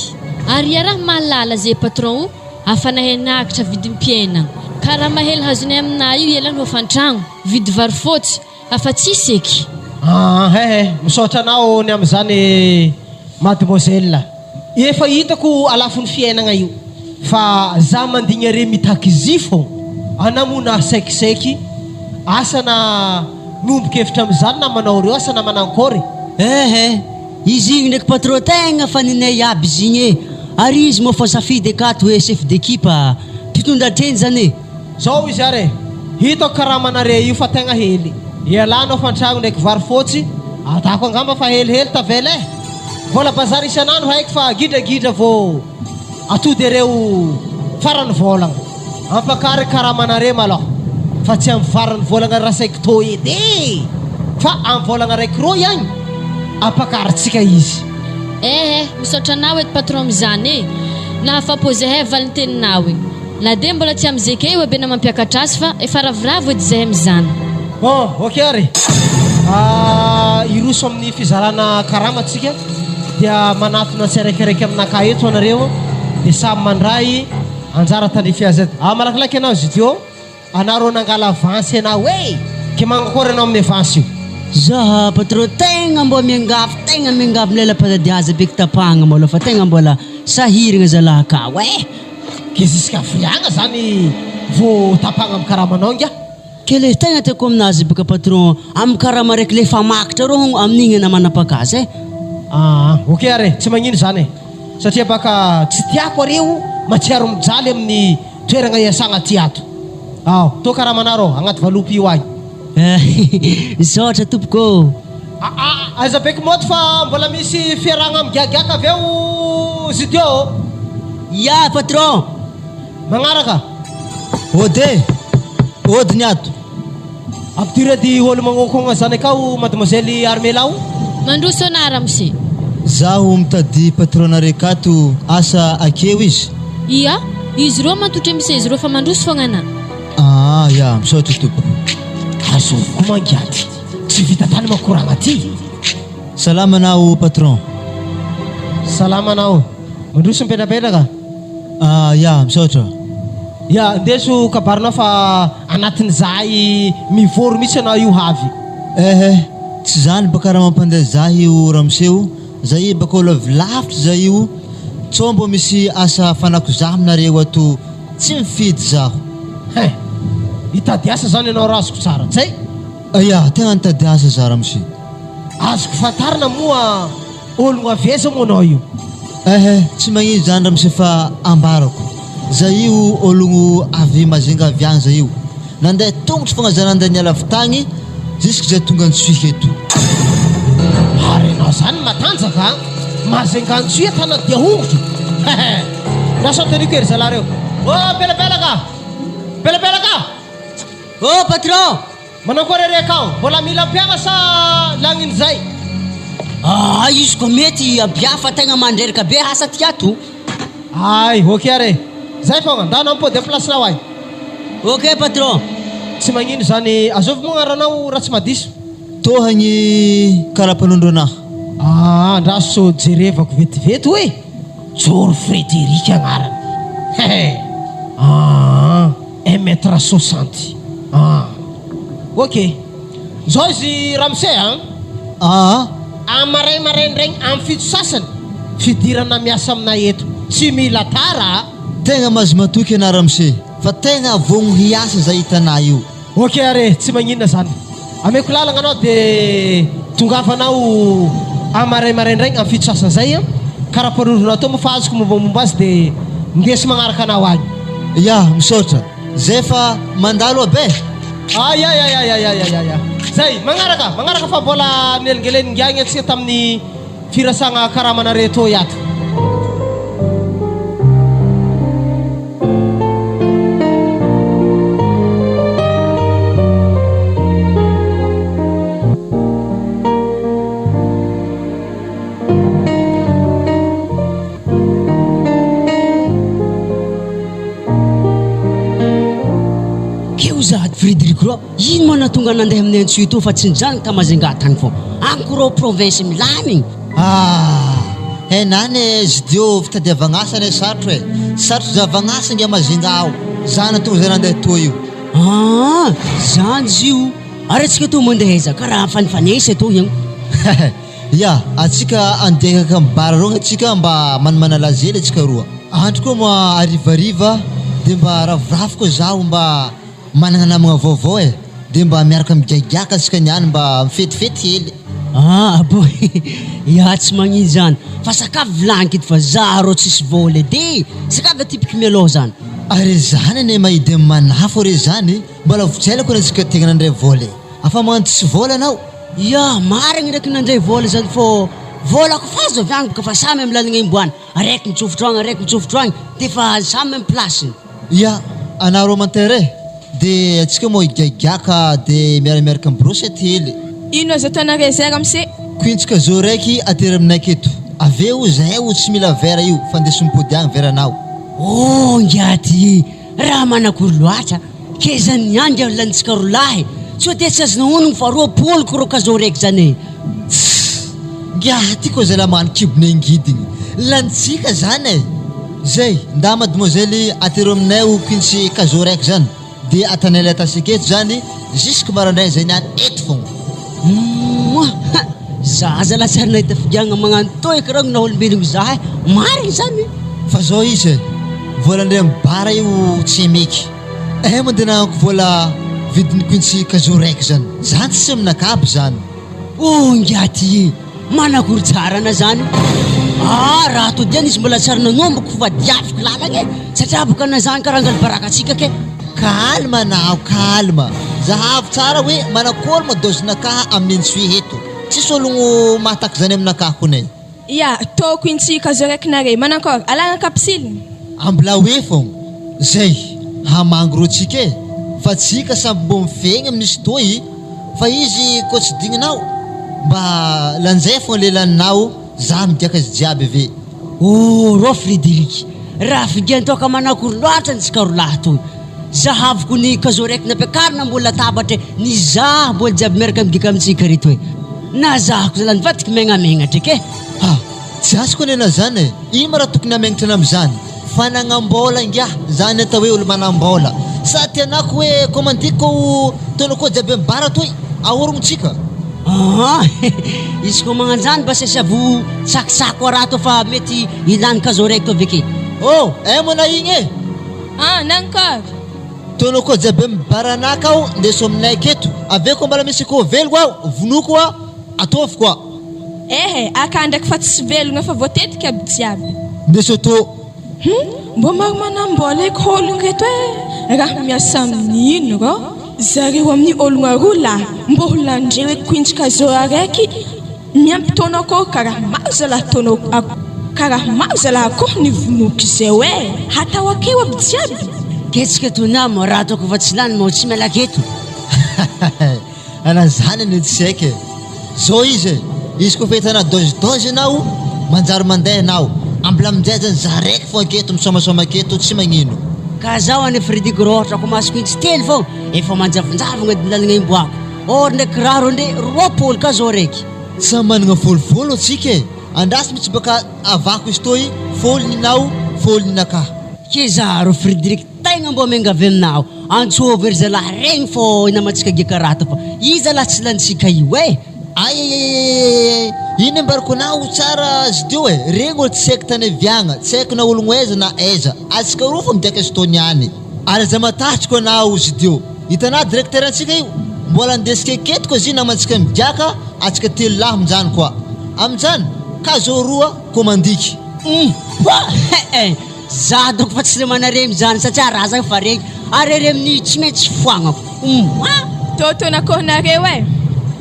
ary raha malala zay patron afa nahenakitra vidim-piainana ka raha mahely hazonay amina io elany ho fantragno vidy varifotsy afa tsisy eky misaotra anao ny am'izany mademoiselle efa hitako alafon'ny fiainagna io fa za mandigny are mitaky izy fô anamona saikiseky asana nomboka hevitra am'izany na manao reo asa na manankory izy igny ndraiky patron tegna fa ninay aby izy igny ary izy moa fa safidy akato hoe chef d'équipe mpitondra-treny zany zao izy are hitako karaha manare io fa tegna hely ialanao fantragno ndraiky varifotsy atako angamba fa helihely tavela vola bazary isanandro haiko fa gidragidra vo atody areo farany volagna ampakary karaha manare maloha fa tsy amin'ny farany volagna rasaiky tô edy fa amin'ny volagna raiky ro ihany ampakarytsika izy misaotra anao edy patron am'izany nahafapo zahay valin-teninao igny na dia mbola tsy am'zay eo abena mampiakatra azy fa efa ravoravo edy zahay am'izany bon ok ary iroso amin'ny fizarana karama atsika dia manatona tsiraikiraiky aminaka eto anareo dia samy mandray anjara tandrify azy malakilaky anao izy teo anaro nangala avansy anao ke magnakory anao amin'ny avansy io za patron tegna mbo miangafy tegna miangafy lela-patadiazy beky tapahagna maloha fa tegna mbola sahiragna zalahy ka ke ziska filiagna zany vo tapahagna amin'ny karamanao ngia kele tegna tiako aminazy baka patron amin'ny karama raiky le famakitra ro amin'igny namanapakazy ok are tsy magnino zany satria baka tsy tiako areo matsiaro mijaly amin'ny toeragna iasagna ty ato to karamanarô agnaty valopy io agny misaotra tompoko aiza beky moto fa mbola misy fiaragna amigiagiaka avy eo zidio ya patron magnaraka ody ny ato ampityredy olo magnokogna zany akao mademoiselle Armela mandroso anara msi zaho mitady patronarekato asa akeo izy. Ia, izy reo matotra misy izy reo fa mandroso fognana. Ya misaotra tompo. azo komangiady tsy vita tany makoragna ty. Salama anao patron. Salama anao. Mandroso mipetrapetraka. Ya misaotra. Ya ndeso kabarinao fa anatin'izay mivoro mihitsy anao io havy. Tsy zany baka raha mampandeha zah io ramoseo. Zay baka olo avy lavitra zay io. Tsao mbo misy asa fanako zah aminareo ato tsy mifidy zaho. Hitady asa zany ianao raha azoko tsara zay. Ya tegna nitady asa zah ramose. Azoko fantarina moa ologno aveza moa anao io. Tsy magnino zany ramose fa ambarako. Zay io ologno avy mazenga avy agny zay io. Nandeha tongotry fogna zah nandeha niala avy tagny jusque zay tonga nitsuhy eto. Ary anao zany matanjaka mazenga antsuhy tana dia hongotro. Lasa teniko ery zalareo. Belabelaka. Belabelaka. Patron! Manankory akao, mbola mila mpiagasa lagniny zay. Izy ko mety ampiafa tegna mandreraka be asa ty ato. Ay, ok are. Zay fogna, ndanao mipody amin'ny placenao ay. Ok patron. Tsy magnino zany, azovy moa agnaranao raha tsy madiso. Tohagny karapanondro anahy. Andraso jerevako vetivety hoe Joro Frédéric agnarany. 1m60. Ok. Zao izy Ramsey maraindraigny amin'ny fito sasany fidirana miasa aminay eto. Tsy mila tara. Tegna mazy matoky ana ramose. Fa tegna vogno hiasa zay hitanay io. Ok are, tsy magnina zany. Ameko lalagna anao dia tongavanao maraindraigny amin'ny fito sasany zay. Karapanondronao to mofa azoko mombamomba azy dia ndesy magnaraka anao agny. Ya misaotra. Zay fa mandalo abe. Ya. Zay, magnaraka fa mbola nelingeleny ngiagny atsika tamin'ny firasagna karamanare to yato. Frédéric Roy, ino mana tonga nandeha amin'ny antsuhy to fa tsy nijanona tamazenga tany fô. Anko rô province milamigny. Nane zidio fitadiavagna asa ne sarotro sarotro zavagna ngia mazenga ao. Zana tonga zay nandeha to io. Zany zio. Ary atsika to mandeha aiza karaha fanifanesa to igny. Ya, atsika andehaka mibara rogna atsika mba manamana lazely atsika roa. Andro koa moa arivariva dia mba ravoravo koa zaho mba manana namagna vaovao dia mba miaraka migaigaka atsika niany mba mifetifety hely. Boy, ya tsy magnino zany. Fa sakafo vilankity fa za rô tsisy vola de sakafo tipiky mialoha zany. Ary zany ane mahidy manafo re zany mbola vitselako antsika tegna nandray vola. Afa magnano tsisy vola anao? Ya, marigny ndraiky nandray vola zany fô vola ko fa azo avy agny boka fa samy amin'ny lalagna imboany. Araiky mitsofotro agny dia fa samy amin'ny plasiny. Ya, anao rô mantere dia atsika moa higaigaka dia miaramiaraka mibrosety hely. Ino azo atanare zay Ramsey? Kuintsika zo raiky atery aminay aketo. Aveo zay tsy mila vera io fa ndeso mipody agny veranao. Ngiaty raha manakory loatra ke zany niangy lanitsika rolahy tsy hoe tsy azona honogno fa roapoloko rô kazo raiky zany. Ngiaty koa zay la magnano kibony angidigny lanitsika zany zay nda mademoiselle atery aminay o kuintsy kazo raiky zany dia atanay le atasika eto zany jusque maraindray zay niany eto fogna. Zaza la tsary nahita figiagna magnano toy karagno na olombelogno za marigny zany. Fa zao izy volandray mibara io tsy meky. Mandeha nanako vola vidiny kuintsy kazo raiky zany. Zany tsy aminakaby zany. Ngiaty manakory tsara na zany. Raha to diany izy mbola tsara nanomboko fa diafiko lalagna satria boka na zany karangany baraka atsika ke. Kalma nao, kalma. Zahavy tsara hoe manakory madozinakahy amin'ny antsuhy eto. Tsisy ologno mahataky zany aminakahy konay. Ya, to kuintsy kazo raiky nare manakory alagna kapsily. Ambla hoe fogna. Zay hamango rô tsika fa tsika samby mbo mifegny amin'izy toy fa izy koa tsy digninao mba lanjay fogna lelanao za midika izy jiaby ve rô Frédéric raha vidian-tao ka manakory loatra ntsika rolahy toy zahaviko ny kazo raiky nampiakarina mbola tabatra ny zah mbola jiaby miaraka midika amintsika reto hoe na zahako zala nivadiky megnamenatra eke tsy azoko anena zany e ino ma raha tokony hamegnatra am'izany fananam-bola ingia zany atao hoe olo manam-bola sa tianako hoe komandiko taona koa jiaby mibara toy ahorognontsika izy ko magnanjany ba sasavo sakisako araha to fa mety ilany kazo raiky to veke mona igny e nankôry taona koa jiaby mibaranaka aho ndeso aminay aketo aveo koa mbala misy koa veloko aho vonoko a ataovy koa aka ndraiky fa tsy velogna fa voatetika aby jiaby ndeso tô mbo maro manam-bola eky ologno reto hoe raha miasa amin'ny ino rô zareo amin'ny ologno aroa lahy mbo holandreo eky kointsika zo araiky miampy taona akô karaha maro zalahy taona karaha maro zalahy akô ny vonoky zay hoe hatao akeo aby jiaby ketsika tonamo raha ataoko fa tsy lany mao tsy mialaka eto ana zany any tsy haiky zao izy koa fa hitana dozidozy anao manjary mandeha anao ambla aminjay zany za raiky fo aketo misomasoma aketo tsy magnino ka zaho any Frédéric rô ohatra ko masoko intsy telo fao efa manjavinjavagna lalagna imboako or ndraiky raro nde roapolo ka zao raiky sa managna folofolo atsika e andrasy mitsy baka avako izy toy folo ninao folo ninaka ke za rô Frédéric tegna mbo miangavy aminao antsovy ery zalahy regny fô inamatsika gekarata fa i zalahy tsy lantsika io e ino embarako anao tsara izy teo e regny olo tsy haiko tany viagna tsy haiko na ologno aiza na aiza atsika roa fa midika izy tao niany ary za matatriko anao izy teo hitanao directeur antsika io mbola andesika eketiko izy namantsika midiaka atsika telo lahy aminjany koa aminjany kazo roa komandiky za donc fa tsy le manaremy zany satria raha zany fa regny ary re amin'ny tsy maintsy foagnako totona kohonareo e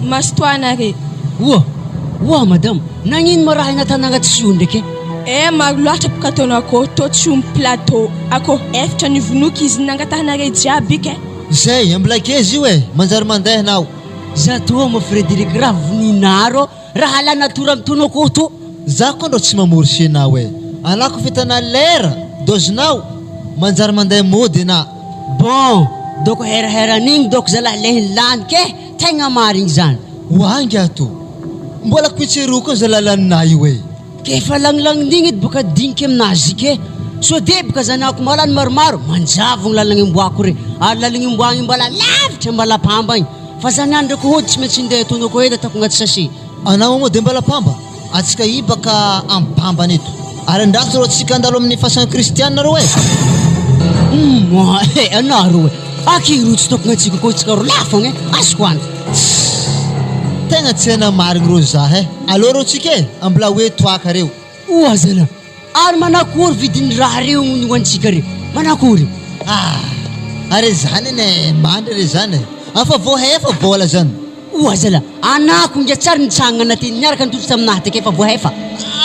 masotoanare oa madame nagnino ma raha inatanagna tsy io ndraiky maro loatra boka taona akô tô tsy omby plateau akô efatra ny vonoky izy nangatahanare jiaby ike zay amblakeza io e manjary mandeha anao za toa mo Frédéric raha voninaro raha lana tora amitono akô to za koa ndro tsy mamorsy anao e anako fitana lera dozinao manjary mandeha mody ana bon doko heraheran'igny doko zalahy lehy lany ke tegna marigny zany hoangy ato mbola koitseroko za lalanina io e ke fa lanilagnin'igny edy boka diniky aminazy ke so de boka zanako malany maromaro manjavogny lalagna imboako re ary lalagna imboagny mbala lavitra mbala pamba igny fa zany any ndraiky hody tsy maintsy ndeha tonako edy atako agnaty sachet anao moa de mbala pamba atsika i baka ampamba neto ary andraso rô tsika andalo amin'ny façon kristianina rô anaro akirotsy toko gnatsika koa tsika ro lafagna asiko any tegna tsy hena marigny rô zah alô rô tsika ambla hoe toaka reo oa zala ary manakory vidiny raha reo hoantsika re manakory ary zany ene mandry re zany afa voahefa vola zany oa zala anako ngia tsara nitsangana anaty niaraka nitotry taminahy take efa voahefa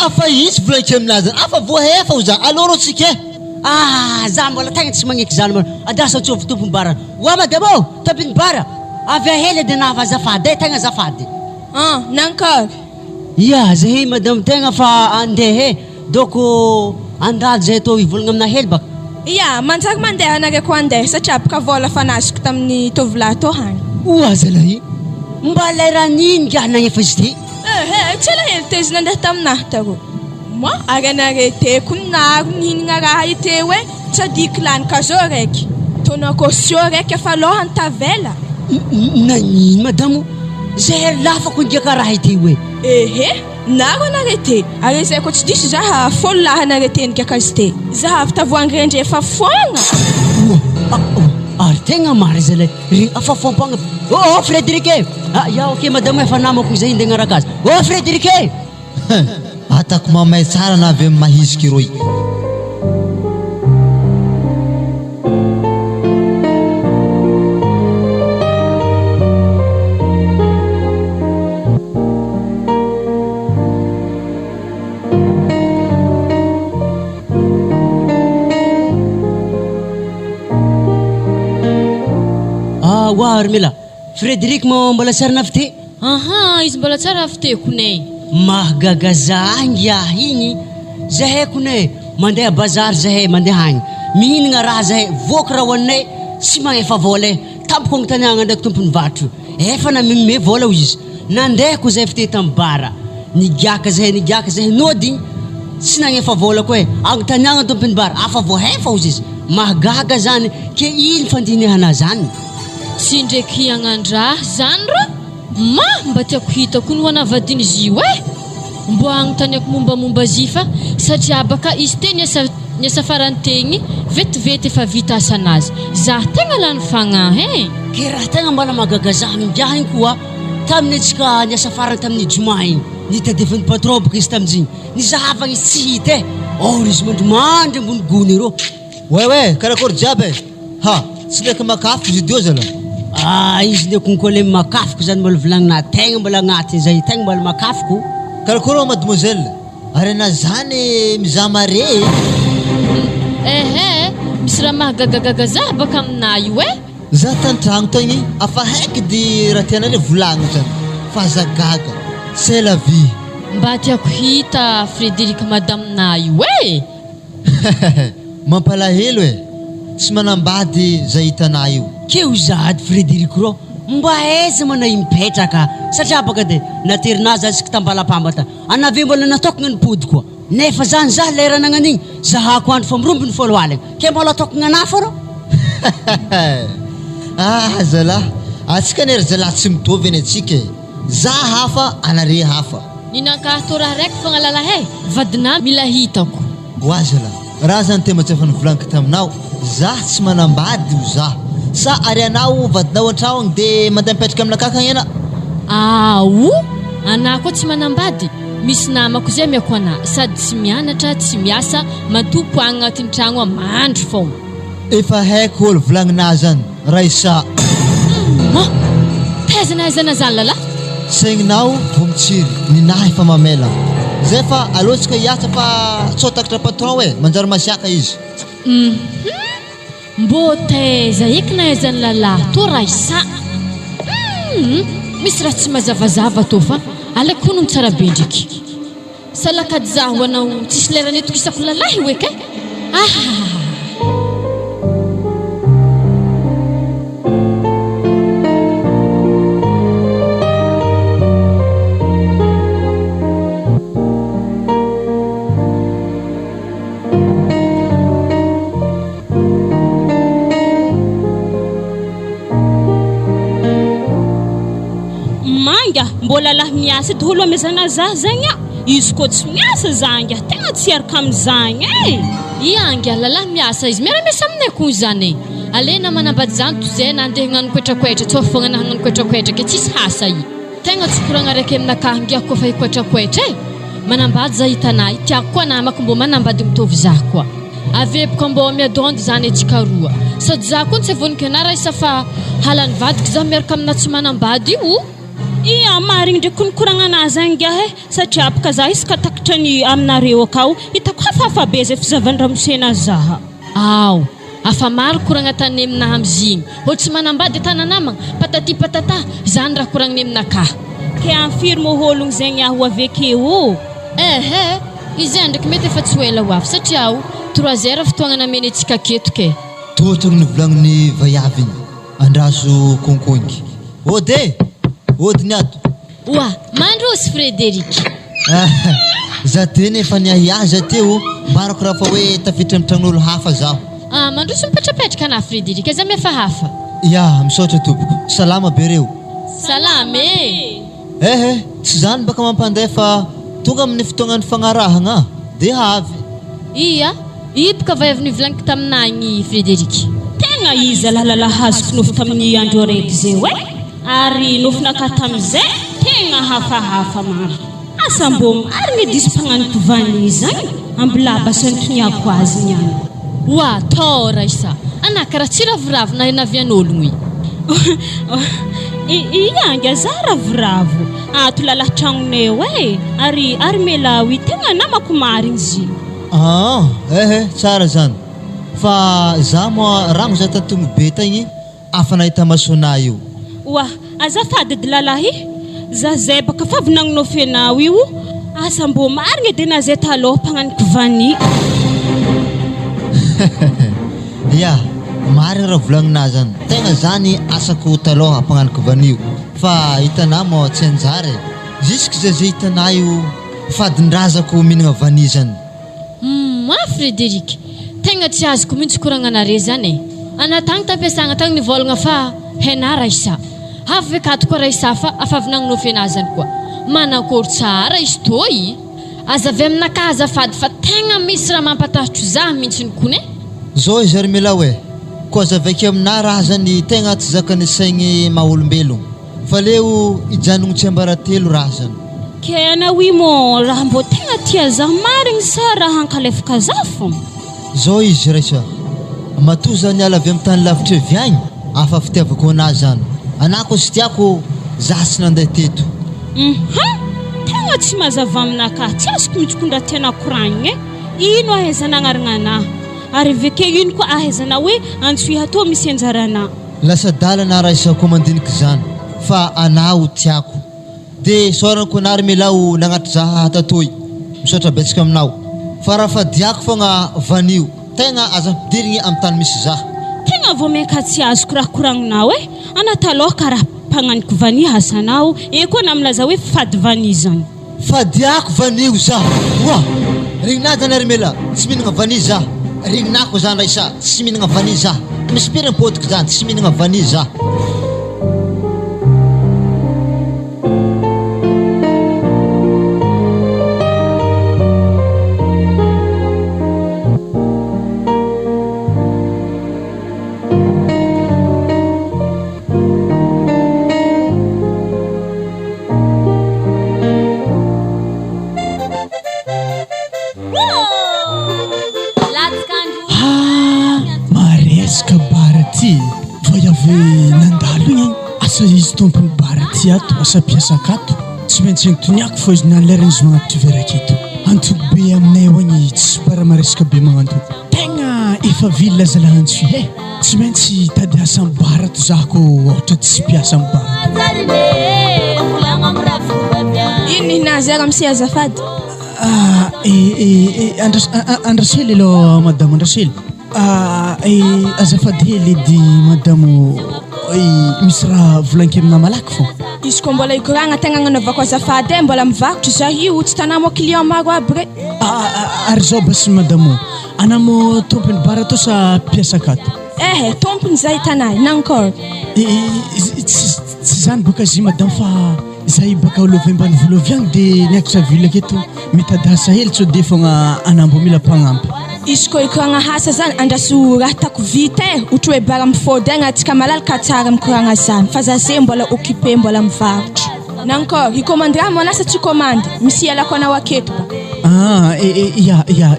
afa itsy volanky aminazy afa voahefa ho za alô rô tsika za mbola tegna tsy magneky zany adasa antsovy tompombara oa madamo tompiny-bara avy ahely de nahava azafady tegna azafady nankôry ia zahe madame tegna fa andehe doko andady zahay tô ivolagna amina hely baka ia manjary mandeha anare ko andeha satria boka vola fa nazoko tamin'ny tovolahy tô hany oa zalahy mba leran'iny ngiahana efa izy ty tsy alahely te izy nandeha taminahy tarô moi ary anare te ko naro nihinagna raha ite hoe tsadiky lany kazo raiky taona kosio raiky efa lohany tavela nagnino madamo zahay lafako ngiaka raha ite hoe naro anare te ary zay ko tsy disy zaha folo lahy anare te ngiaka izy te zaha avy tavoangy rendry efa foagna ary tegna mary zalahy regny afa foampagna Frédéric ya ok madame efa namako izay indeha agnaraka azy Frédéric atako mamay tsara na avy amin'ny mahiziky roy oa Armela Frédéric mo mbola tsara navy te izy mbola tsara avy te konay mahagaga zahangy ah igny zahay kone mandeha bazary zahay mandeha agny mihinagna raha zahay voky raha hoaninay sy magnefa vola tampoko agny taniagna ndraiky tompony vatro efa namignome vola ho izy nandehako zahay fite tamy bara nigiaka zahay nodigny sy nagnefa vola koa agny taniagna tompony bara afa vohefa hozy izy mahagaga zany ke iny fandinihana zany tsy ndraiky hiagnandraha zany ro mba tiako hitako ny hoanavadiny izy io mbo agnontaniako mombamomba zy fa satria baka izy te niasa farantegny vetivety efa vita asanazy zah tegna lany fagnahy ke raha tegna mbala mahagaga zah migiaha igny koa tamin'ny antsika niasa farany tamin'ny joma igny nitadevany patron boka izy tamizigny nizahavagny izy tsy hita or izy mandrimandry ambony gony rô ouais karakory jiaby ha tsy ndraiky makafiko izy dio zala izy le konko le makafiko zany mbola volagnina tegna mbola agnaty zay tegna mbola makafiko karakory mademoiselle ary ana zany mizaha mare misy raha mahagagagaga zah baka aminah io za tantragno tagny afa haiky di raha tiana le volagno zany fa za gaga c'est la vie mba tiako hita Frédéric madaminah io mampalahelo tsy manambady zay hitanah io keo zady Frédéric rô mba aiza manay mipetraka satria baka de naterinazy asika tambalapambata anave mbola natokagna ny pody koa nefa zany zah lera nagnan'igny zahako andro fa mirombony folo aligna ke mbola atokagna anafa rô zala atsika nery zala tsy mitovy eny atsika za hafa anare hafa ninankahato raha raiky fagnalala vadina mila hitako oa zala raha zany tema tsy efa nivolaniko taminao za tsy manambady ho za sa ary anao vadinao an-tragno dia mandeha mipetraka aminakaka ena anah koa tsy manambady misy namako zay miako anah sady tsy mianatra tsy miasa matompo agny agnatin'ny tragno mandro fogna efa haiko olo volagnina zany raisa taizana zany lala saigninao vo mitsiry ninahy efa mamela zay fa alohantsika hiasa fa tsotakatra patron manjary masiaka izy mbo taiza eky nahaizany lalahy to raisa misy raha tsy mazavazava to fa alaiko honony tsara be ndraiky salakady zaho ho anao tsisy lera netokisako lalahy oeky mbola lahy miasa edy olo amezana zah zagny izy koa tsy miasa zanga tegna tsy araka amizagny ianga lalahy miasa izy miara-miasa aminay koa zany alena manambady zany toy zay nandeha hagnano koetrakoetra tsy fogna na hagnano koetrakoetra ke tsisy hasa i tegna tsy koragna raiky aminakahy ngiako koa fa hikoetrakoetra manambady za hitanay tiako koa namako mbo manambady mitovy zah koa aveboka mbo miadondy zany atsika roa sady zah koa tsy vonika anara isa fa halany vadiko zah miaraka amina tsy manambady io marigny ndraiky nikoragna anah zany ngiahy satria apaka zah isaka takatra ny aminareo akao hitako hafahafa be zay fizavandramosena zaha afa maro koragna tany aminahy amizigny olo tsy manambady tana namagna patati patata zany raha koragniny aminakahy ke amfiry mo ologno zegny aho avekeo izy ndraiky mety efa tsy ho ela ho avy satria 3h fotoagna nameny atsika keto ke totoro ny volagniny vaiavy igny andraso konkongy ody niato mandrosy Frédéric za teny efa niahiaza teo mbarako raha fa hoe tafiditra amin'ny tragnon'olo hafa zaho mandrosy mipetrapetraka anah Frédéric aza miafa hafa misaotra tompoko salama be reo salama tsy zany baka mampandeha fa tonga amin'ny fotoagnany fagnarahagna dia avy ibaka vaiavy nivolaniko taminagny Frédéric tegna izy alalala hazoko nofo tamin'ny andro araiky zay ary nofinaka tamizay tegna hafahafa maro asa mbo maro medisy mpagnano tovany zany ambilaba santoniako azy niany tora isa anah karaha tsy ravoravo na navian'ologno ianga za ravoravo ato lalahy tragnonay ary mela tegna namako marigny izy tsara zany fa za moa ragno za tantomo be tagny afa nahita masonay io azafady edy lalahy za zay baka fa avy nagnonofenao io asa mbô marigny dia na zay taloha mpagnaniko vany ya marigny raha volagnina zany tegna zany asako taloha mpagnaniko vanio fa hitanà mo tsy anjary jusque zay hitanà io fadin-drazako mihinagna vany zany Frédéric tegna tsy azoko mihitsy koragnanare zany e anatagny tampiasagna tagny nivolagna fa hainà raisa avy ve katoko raisa fa afavinagninao fianazany koa manakory tsara izy toy aza avy aminaka azafady fa tegna misy raha mampatahotro za mihitsy ny kone zao izy ary mila hoe koa aza avake aminà raha zany tegna tsy zakany saigny maha-olombelogno fa leo ijanogno tsy ambaratelo raha zany ke anao i mo raha mbô tegna tia za marigny sa raha hankalefaka za fô zao izy raisa matoa zany ala avy amin'ny tany lavitra viagny afa fitiavako anazy zany anà koa sy tiako za tsy nandeha teto tegna tsy mazava aminaka tsy azoko mitokondra tiana koragniny e ino ahaizana agnarana anahy ary veke ino koa ahaizana hoe antsoiha toa misy anjarana lasa dalana raisa koa mandiniky zany fa anà ho tiako dia soranako anary milao nagnatry zaha tatoy misaotra betsaka aminao fa raha fa diako fogna vanio tegna aza ampidirigny amin'ny tany misy zaha tegna vao maika tsy azoko raha koragninao e ana taloha karaha mpagnaniko vany hasanao e koa namilaza hoe fady vany zany fa diako vanio zaho oa regnina zany ary mela tsy mihinagna vany zaho regninako zany raisa tsy mihinagna vany zaho misy piriny potiky zany tsy mihinagna vany zaho izy tompony baraty ato asa piasa akato tsy maintsy nytoniako fô izy nalerana izy magnatitry veraketo antoko be aminay hoagny tsy paramaresaka be magnantoko tegna efa villa zalahantsy e tsy maintsy tady asa amin'ny barato zahako ohatra tsy piasa amin'ny barato ino nihinazy ary am'sy azafady andrasely aloha madamo andrasely azafady hely edy madamo misy raha volanky amina malaky fô izy koa mbola ikoragna tegna agnanovako azafady e mbola mivarotro za io tsy tanà mo client maro aby re ary zao basy madamo anà mo tompony bara to sa piasa akato tompony zay hitanay nankôry tsy zany boka zy madamo fa zay baka olovy ambany voloviagny dia niakatra vily aketo mitady asa hely tsy de fogna anambo mila mpagnampy izy koa ikoragna hasa zany andraso raha tako vita e ohatra hoe bara mifody agna atsika malalaka tsara mikoragna zany fa za zay mbola occupé mbola mivarotro nankôry ikommandy raha monasa tsy kommandy misy ialako anao aketo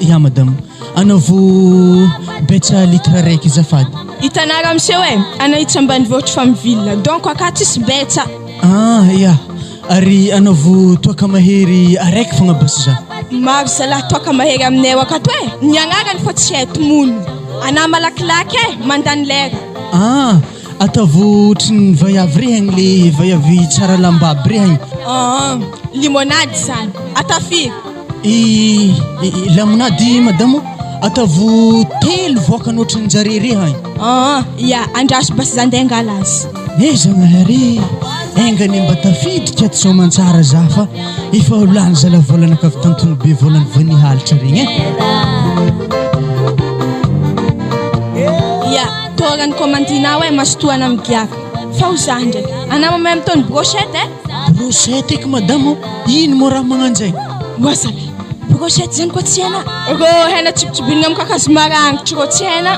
ya madamo anao vo betsa litra raiky zafady hitanà raha miseo e anao itsy ambany vohatra fa mivilla donc aka tsisy betsa ya ary anao vo toaka mahery araiky fogna basy za maro zalahy toaka mahery aminay akato e ny agnarany fa tsy haito mono anà malakilaky e mandany lera atao vo ohatry ny vaiavy rehagny le vaiavy tsara lambaby rehagny limonady zany atafiry lamonady madamo atao vo telo voakany ohatry ny jare rehagny ya andraso basy zany ndeha angala azy zagnahary engany mba tafiditra tsy somantsara za fa efa olany zalavolana ka avy tantony be volany vany halitra regny ya torany commandinao e masotoana migiaka fa ho za ndraiky anà mamay mitony brochette brochette eky madamo ino mo raha magnanjay wasala brochette zany koa tsy hena rô hena tsibitsibinina amin'ny kakazo marangitry rô tsy hena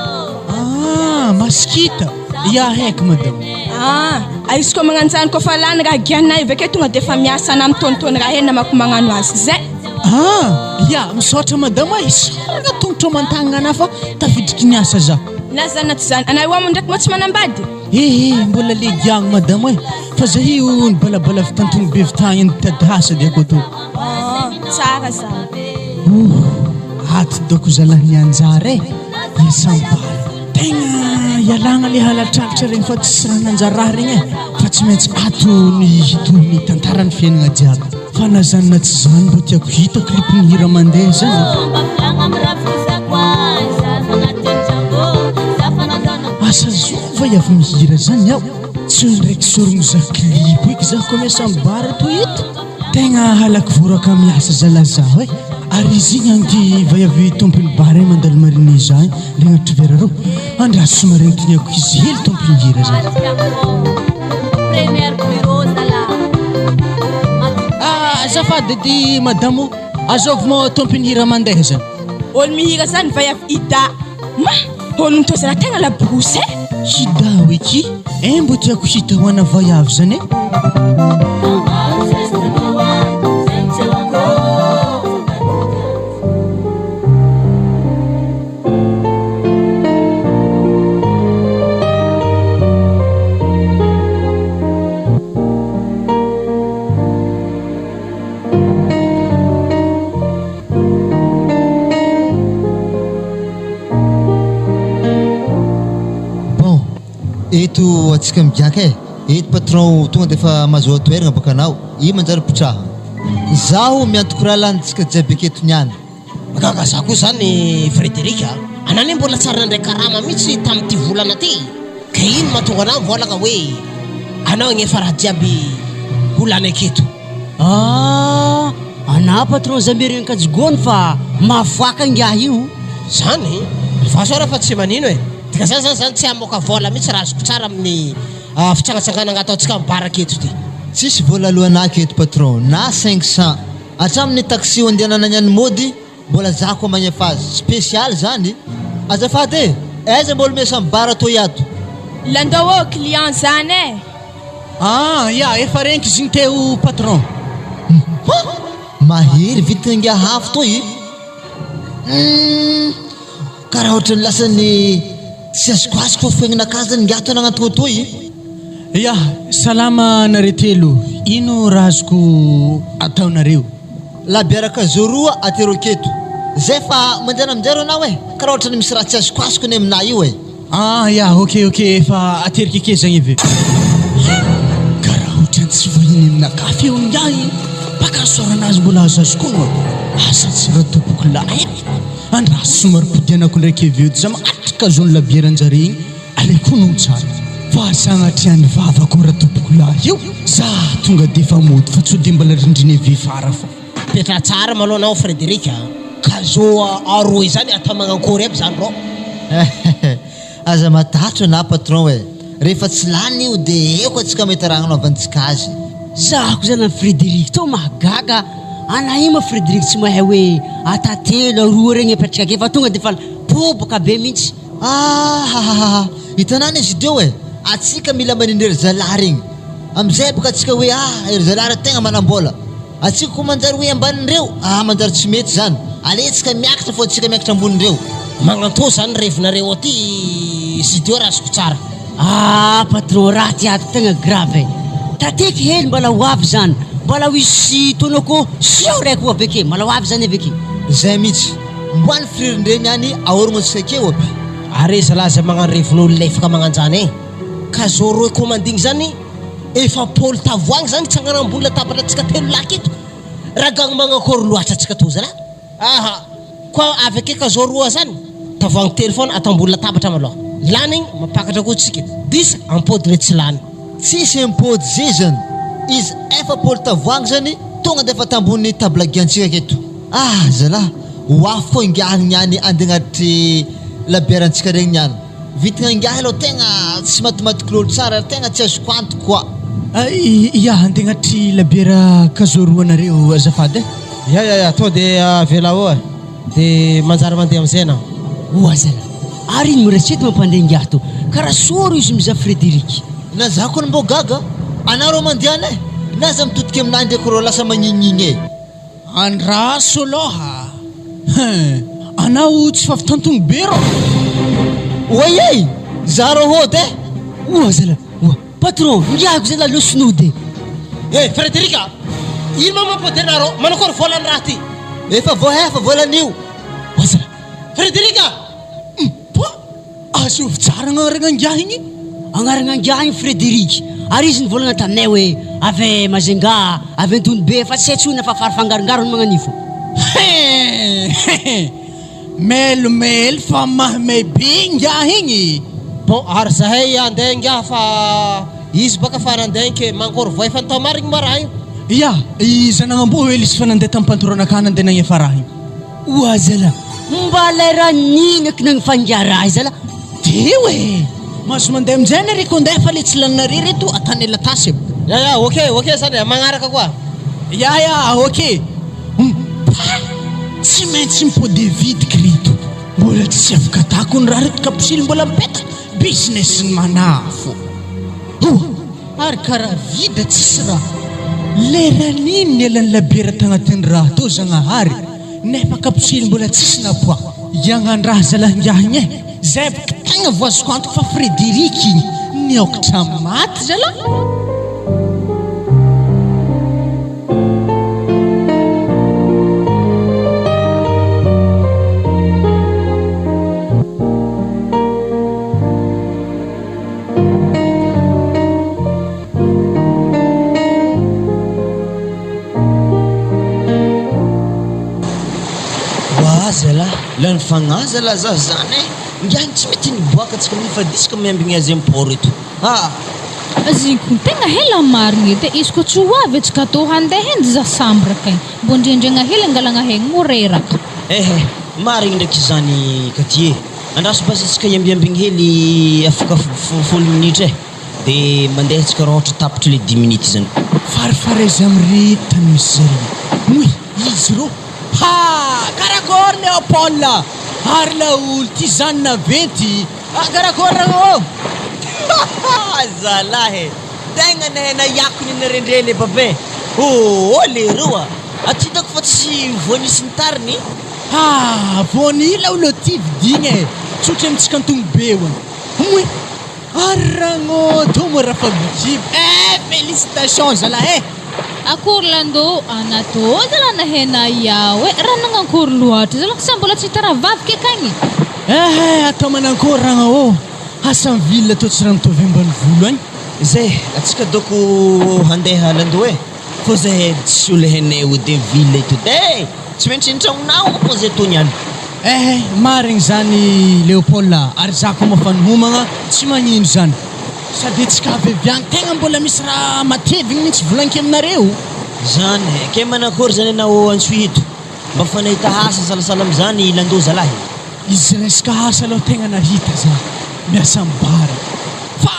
maskita ya haiko madamo izy koa magnanjany koa fa lany raha gianay vake tonga dia efa miasa anà mitonitony raha hena mako magnano azy zay ya misaotra madamo isarana tongotra mantagnana anà fa tafidriky niasa za na zany na tsy zany anay oamo ndraiky mo tsy manambady mbola legiagny madamo e fa za io ny balabala vitantony be vitagny nitady hasa dia koa to tsara za aty doko zalahy anjara iasambara tegna ialagna le halatralitra regny fa tsisy raha nanjara raha regny fa tsy maintsy ato ny hitohy ny tantarany fiainagna jiaby fa nazanona tsy zany mba tiako hita klipiny hira mandeha zany asa zova avy mihira zany aho tsy ndraiky sorogno za klipo eky za koa miasa mibara to eto tegna halaky voraka miasa zalazaho e ary izy igny anty vaiavy tompony bara e mandalo mariny zany le agnatry vera reo andraso somaregny tiniako izy hely tompony hira zany azafady edy madamo azovy mo tompony hira mandeha zany olo mihira zany vaiavy ida ma olo nitozana tegna labrose hida eky mbo tiako hita hoana vaiavy zany e eto atsika migiaka e eto patron tonga dia efa mahazo toerana baka anao i manjary pitraha zaho miantoko raha lanitsika jiaby aketo niany gaga za koa zany Frédéric anane mbola tsara nandray karama mihitsy tamin'ity volana ty ka ino mahatonga anao mivolagna hoe anao agnefa raha jiaby volana aketo ana patron Zamirin Kajigony fa mafoaka ngiah io zany fahasoara fa tsy manino e tika zany tsy amoka vola mihitsy raha azoko tsara amin'ny fitsangatsanganana ataontsika mibara aketo ty tsisy vola alohanah aketo patron na 500 hatramin'ny taxi andehanana niany mody mbola za koa magnefa azy spécial zany azafady e aiza mbola miasa mibara to iato landao client zany e ya efa renky zigny teo patron mahery vitinangia hafo toy karaha ohatrany lasany tsy azoko azoko fofegnanakazy zany ngiato anagnatoko toy ya salama nare telo ino raha azoko ataonareo labiaraka zoroa atero keto zay fa manjana aminjaro anao e karaha ohatrany misy raha tsy azoko azoko ny aminah io e ya ok efa ateriky ake zagny evy karaha ohatrany tsy vahiny aminaka feo ngiahy baka soranazy mbola azazokono asa tsy raha topoko lahy andraha somary podianako ndraiky eveo za mahatrika zony labiaranjare igny alekono tsara fa sagnatriany vavako raha topoko lahy io za tonga defa mody fa tsy de mbola rindriny evy fara fa petra tsara malo anao Frédéric ka zo aroy zany atamagnakory aby zany ro aza matatro na patron e rehefa tsy lany io dia eko atsika mety raha anaovantsika azy zako zany amin'ny Frédéric to mahagaga ana ima Frédéric tsy mahay hoe atatelo aroa regny apetraka ake fa tonga dia fa pobaka be mihitsy hitanany izy deo e atsika mila manindry ery zalahy regny amizay boka atsika hoe ery zalahy ra tegna manambola atsika koa manjary hoe ambanin'ireo manjary tsy mety zany aletsika miakatra fô atsika miakatra ambonin'ireo magnanto zany revinareo aty zidio raha azoko tsara patron raha tiato tegna grave tateky hely mbola ho avy zany mbola ho isy tonako sio raiky ho aveke mbola ho avy zany aveke zay mihitsy mboany fririndrany any ahorogno atsika keo aby are zalaza magnano revin'olo lefaka magnanjany e ka zo roy commanding zany efa pôly tavoangy zany tsanganambola tabatra atsika telo laky eto raha gagny magnakory loatra atsika to zala koa avy ake ka zo roa zany tavoangy telefona atambola tabatra maloha lany igny mapakatra koa tsika dis ampody re tsy lany tsisy impody zay zany izy efa pôly tavoangy zany tonga dia efa tambony tablagiantsika aketo zalahy hoafy koa ingiahany niany andehanatry labiarantsika regny niany vitigna ingiahy aloha tegna tsy matematikololo tsara tegna tsy azoko antoko koa ya andehanatry labiera kazoroanareo azafady ya to dia vela oa dia manjary mandeha amizay anao oazala ary iny moratsety mampandeha ngiahy to karaha soro izy miza Frédéric na za koa mbo gaga anao ro mandehana e na za mitodika aminahy ndraiky ro lasa magnignigny e andraso aloha anao tsy fafitantogno be ro oye za ro hody e oazala patron ngiahiko zay lalo sinody Frédéric ino ma mampodinareo manakory volany raha ty efa voahefa volan'io oazala Frédéric azovy tsara agnarana ngiahy igny agnarana ngiahy igny Frédéric ary izy nivolagna taminay hoe avy mazenga avy antony be fa tsy atsoina fa farifangarongarony magnanifo melomelo fa mahame binga igny bon ary zahay andeha ngia fa izy baka fa nandeha ke mankory voay fantao marigny maraha io ya izy nagnamboa hely izy fa nandeha tamin'ny pantoranakany nandeha nagnefa raha igny oa zala mba lera ninaky nagny fangiaraha zala de oe maso mandeha amin'izay nare ko andeha fa le tsy lanare reto atany latasy ya ok zany magnaraka koa ya ok tsy maintsy mipody vidiky reto mbola tsy afaka atako ny raha reto kaposily mbola mipeta business ny manafo ary karaha vida tsisy raha leraniny ny elan'ny labiera tagnatin'ny raha to zagnahary nefa kaposily mbola tsisy napoa iagnan-draha zalahingiahigny zay baka tegna voazoko antoko fa Frédéric ny aokatra maty zala lany fagnaza la za zany ngiany tsy mety niboaka antsika mifadisika miambigny azy import reto aziko tegna hela marigny edy izy ko tsy ho avy antsika tô handeha hendy za sambraka igny mbo ndrendregna hely angalagna haigny moreraka marigny ndraiky zany katie andraso basy atsika iambiambigny hely afaka folo minitra de mandeha atsika raha ohatra tapitra le 10 minutes zany farifaraizy amreta misy zary moy izy ro karakory Léopold ary laolo ty zany naventy karakory ragna zalahy tegna nahay nayakony narendre le babe le roa atitako fa tsy voanisy ny tariny voany laolo ty vidigny tsotra amitsika antony be oany moy ary ragno tomo raha fa vikiby félicitation zalahy akory lando anato zala nahena yawe raha nagnakory loatra zala sa mbola tsy hita raha vaviky akagny atao manankory ragna asa miville atao tsy raha mitovy ambany volo agny zay atsika doko handeha lando fa zahay tsy olo henay ode ville eto de tsy maintsy intragnonao fa zay tony any marigny zany Léopold ary za ko mafanohomagna tsy magnino zany sady tsika aveviagny tegna mbola misy raha matevigny mihitsy volanky aminareo zany ke manakory zany anao antsohito mba fa nahita asa salasala am'zany lando zalahy izy resaka asa aloha tegna nahita za miasa mibara fa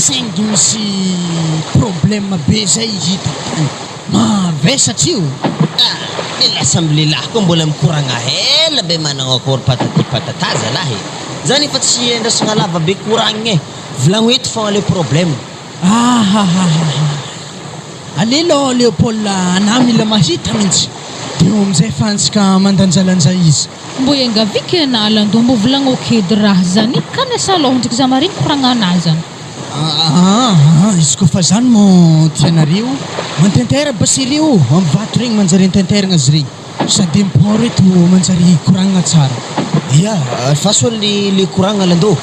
saingy misy problème be zay hitako mavesatrio lasa am'lehilahy koa mbola mikoragna hela be managna akory patati patata zalahy zany efa tsy andrasagna lava be koragny volagno eto fa le problème alelo Léopold ana mila mahita mihitsy de amizay fa antsika mandanjalanja izy mbo engavika ana lando mbo volagno okedy raha zany kanesa aloha ndraiky za mariny koragna anazy zany izy koa fa zany mo tianareo mantentera basireo amin'ny vato regny manjary antenteragna azy regny sady import eto manjary koragnana tsara fa so le koragna lando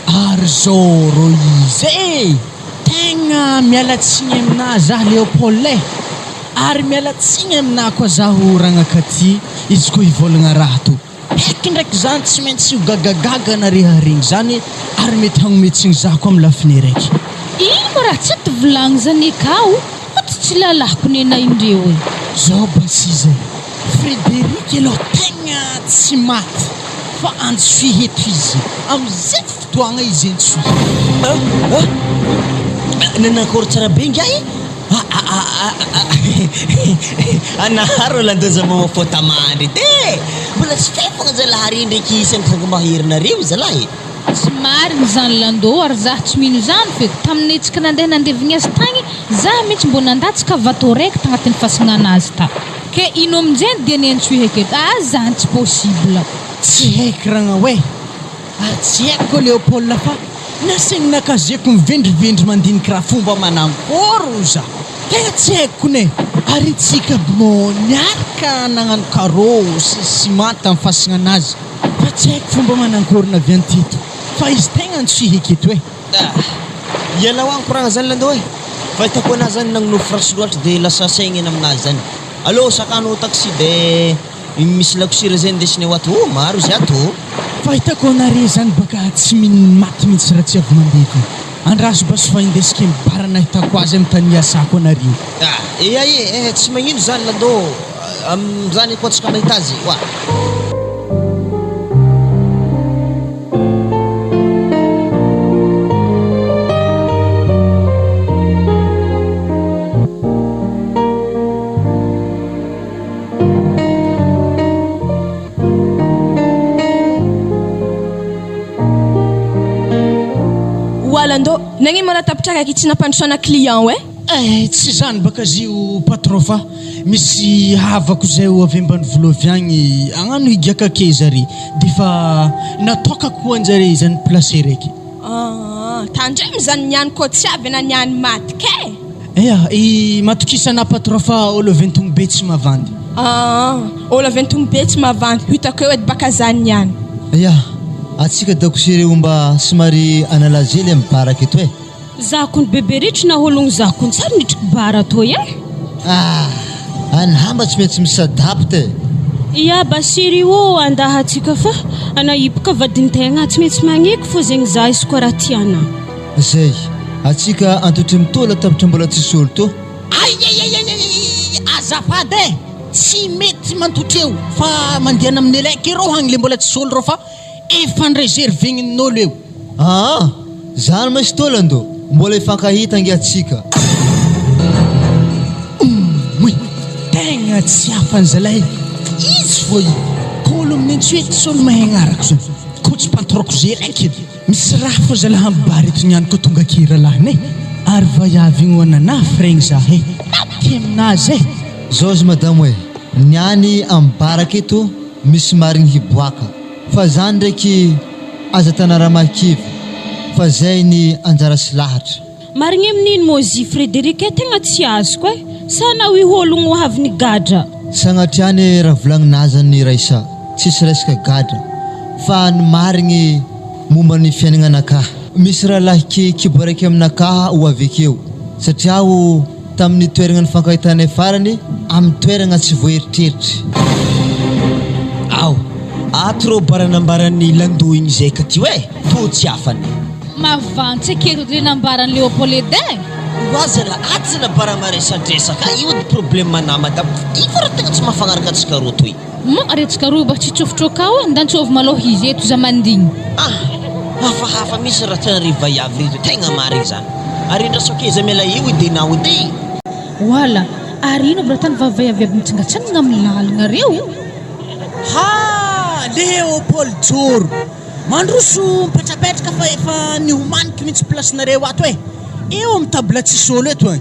ary zao ro izy tegna mialatsigny amina za Léopold ary mialatsigny amina koa zaho ragnakaty izy koa hivolagna raha to heky ndraiky zany tsy maintsy gagagaga nareharegny zany ary mety hagnometsiny za koa amin'ny lafiny raiky ino raha tsy ty volagny zany kao oty tsy lalako nena indreo zao basy zay Frédéric aloha tegna tsy maty fa antsoy heto izy am'zay fotoagna izy antsoy nanakory tsara be ngiahy anaharo landoza mamafotamandry de mbola tsy tefagna zalahary ndraiky isan'nytanga maherinareo zalahy tsy mariny zany lando ary za tsy mino zany feko tamin'ny tsika nandeha nandevigny azy tagny za mihitsy mbo nandatsika vato raiky tagnatin'ny fasagnana azy ta ke ino amin'izay dia ny antsoy heketo zany tsy possible tsy haiky ragna hoe ary tsy haiko Léopold fa nasaigny nakazeko mivendrivendry mandiniky raha fomba manankory za tegna tsy haiko ne ary tsika mo niaraka nagnano karosy sy mata amin'ny fasagnana azy fa tsy haiko fomba manankory naviantito fa izy tegna antsoy heketo iala hoagny koragna zany lando fahitako anazy zany nagnonofo rasy loatra dia lasa saigny eny aminazy zany. Allô sakano taxi dia misy lakosira zay ndesiny ho ato maro izy ato. Fahitako anare zany baka tsy maty mihitsy raha tsy avy mandefa. Andraso basy fa indesika mibara nahitako azy amin'ny tany asako anareo. Tsy magnino zany landô zany koa tsika mahita azy oa. Walando nangi mana tapitaka kitchina pandrosana client we? Tsy zany baka zio patron fa misy havako zay ho avy ambany Voloviagny agnano higaka ke zare dia fa natoka koa anjare zany place raiky. Tandremy zany niany ko tsy avy na niany maty ke? Matokisana patron fa olo ventogno be tsy mavandy. Olo ventogno be tsy mavandy hitako eo edy baka zany niany. Atsika dakosire mba somary analazely amin'ny baraka eto Zako ny bebe ritra na ologno zako ny tsary nitriky bara toy anhamba tsy maintsy misadapy te. Ia basiry o andahatsika fa anahipaka vadin-tegna tsy maintsy magneky fô zegny za izy koa raha tiana. Zay atsika antotry mitola tapitra mbola tsisy olo to. Azafady tsy mety mantotreo fa mandeana amin'ny elaiky ero hagny le mbola tsisy olo ro fa efa nreservegnin'olo eo. Zany misy tolando mbola ifankahita ange atsika. Tegna tsy afan'zalahy izy fô kolo amin'ny tsy hoe tsy olo mahay agnarako zany ko tsy pantoroko zay raiky edy misy raha fô zalahy ambary eto niany ko tonga kira lahiny ary vaiavy igny anana fragny zahay maty aminazy zao zy madamo hoe niany ambaraka eto misy marigny hiboaka fa zany ndraiky aza tanara makivy fa zay ny anjara sy lahatra. Marigny amin'iny mozy Frédéric tegna tsy azoko sana hui ologno avy ny gadra. Sagnatriany raha volagninazany Raisa tsisy resaka gadra fa ny marigny momba ny fiainagna anakahy. Misy raha lahy kiboraiky aminakahy ho avekeo satria ho tamin'ny toeragna ny fankahitanay farany amin'ny toeragna tsy voaeritreritra. Atro baranambaran'ny landô igny zay ka ty to tsy afany. Mavantsy aketo le nambaran'ny Léopoldin. Wazala atsala baramaresa-dresaka io dy problème mana madame iko raha tegna tsy mahafagnaraka antsika roa toy. Mo aretsika roa mba tsy tsofotroka ao andantsovy maloha izy eto za mandigny. Hafahafa misy raha tena ry vaiavy reto tegna marigny zany. Ary indraso keza mela io idenao edy. Wala ary ino raha tany vavaiavy aby mitsangatsangana amin'ny lalagna reo. Léopold Joro mandroso mipetrapetraka fa efa nihomaniko mihitsy placenareo ato eo amin'ny tabla tsisy olo eto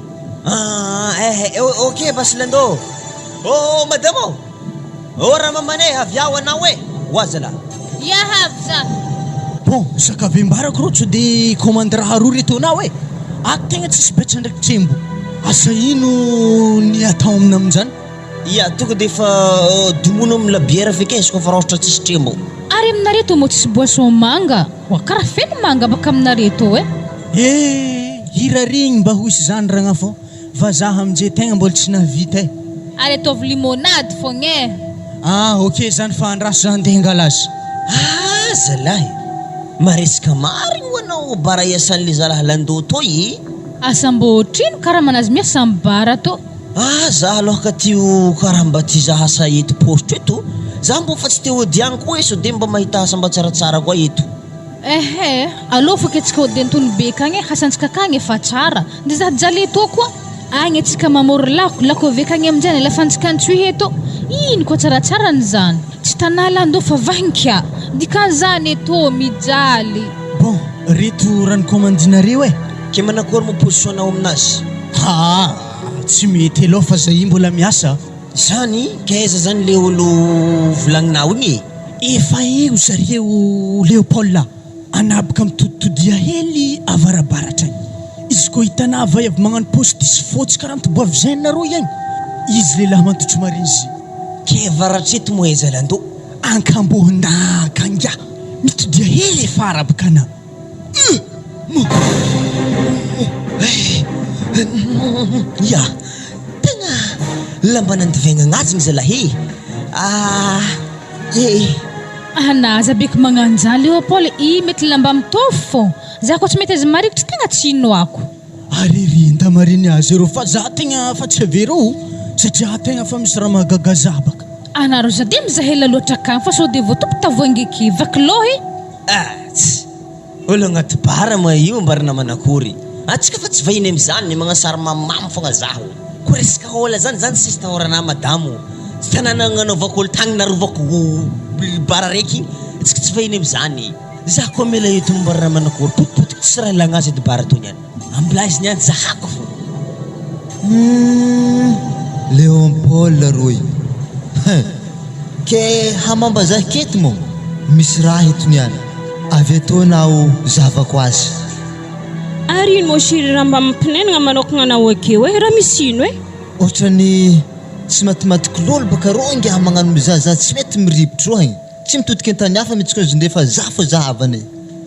ok basy landô madamo raha mamane avy ao anao wazala Yahavy za bon sakavy mbarako ro tsy dia commande raha roa reto anao ato tegna tsisy betsa ndraiky trembo asa ino ny atao amina amin'izany. Tonga dia fa domono amin'ny labiera feky izy koa fa raha ohatra tsisy trembo. Ary aminareto mo tsisy boisson manga karaha feno manga baka aminareto hirarigny mba ho isy zany ragna fô vazaha amin'izay tegna mbola tsy nahavita ary ataovy limonade fogna ok zany fa andraso zany dia hangala azy. Zalahy maresaka marigny ho anao bara iasan'le zalahy landô toy. Asa mbo trino karaha manazy miasa amin'ny bara to. Za alohaka tio karaha mba ty za asa eto poste eto za mbo fa tsy teo odiagny koa so dia mba mahita asa mba tsaratsara koa eto. Alô fa ketsika odentony be kagny hasantsika kagny efa tsara dia za jale to koa agny atsika mamory lako ave kagny amin'izany elafantsika antsoy eto ino koa tsaratsara ny zany tsy tanala andô fa vahinka dikan'izany eto mijaly. Bon reto raha ny commandinareo ke manakory mo positionao aminazy. Tsy mety aloha fa zay mbola miasa zany kaiza zany le olo volagninao igny efa eo zareo Léopold anabaka mitodidia hely avarabaratra izy koa hitanà vaiavy magnano poste isy fotsy karaha mitoboavy zainareo ihany izy lehilahy mantotro mariny izy ke varatreto mo eza landô ankambohondaka nga mitodia hely efa arabaka ana Ya, tena lamba nandivaigna agnazigny zalahy. Anaza beko magnano zany Léopold i mety lamba mitovy fô za koa tsy mety azy marikitry tegna tsino ako Aririnda mariny azy rô fa za tegna fa tsy avero satria tegna fa misy raha mahagaga zabaka. anaro za de mizahela loatra akagny fa sao de voatopo tavoangy eky vakilohy Olo agnaty bara ma io mbarina manakory. Atsika fa tsy vahiny am'izany ny magnasary mamamo fogna zaho. Koa resaka ôla zany sisy tahorana madamo. Tsy tanàna agnanovako olo tagny narovako bara raiky. Atsika tsy vahiny am'izany. Za koa mela eto mbarina manakory potipotiky tsy raha ilagna azy edy bara toy niany. Ambilaziny any zahako fo. Léopold roy. Ke hamamba zah keto mo misy raha eto niany. Avy atao nao zavako azy. Ary ino moshiri raha mba mampinenagna manokagna anao akeo raha misy ino Ohatrany tsy matimatiky lolo baka rongy magnano mizaza tsy mety miripitro igny. Tsy mitodiky antany hafa mitsika azy ndefa za fo zahavany.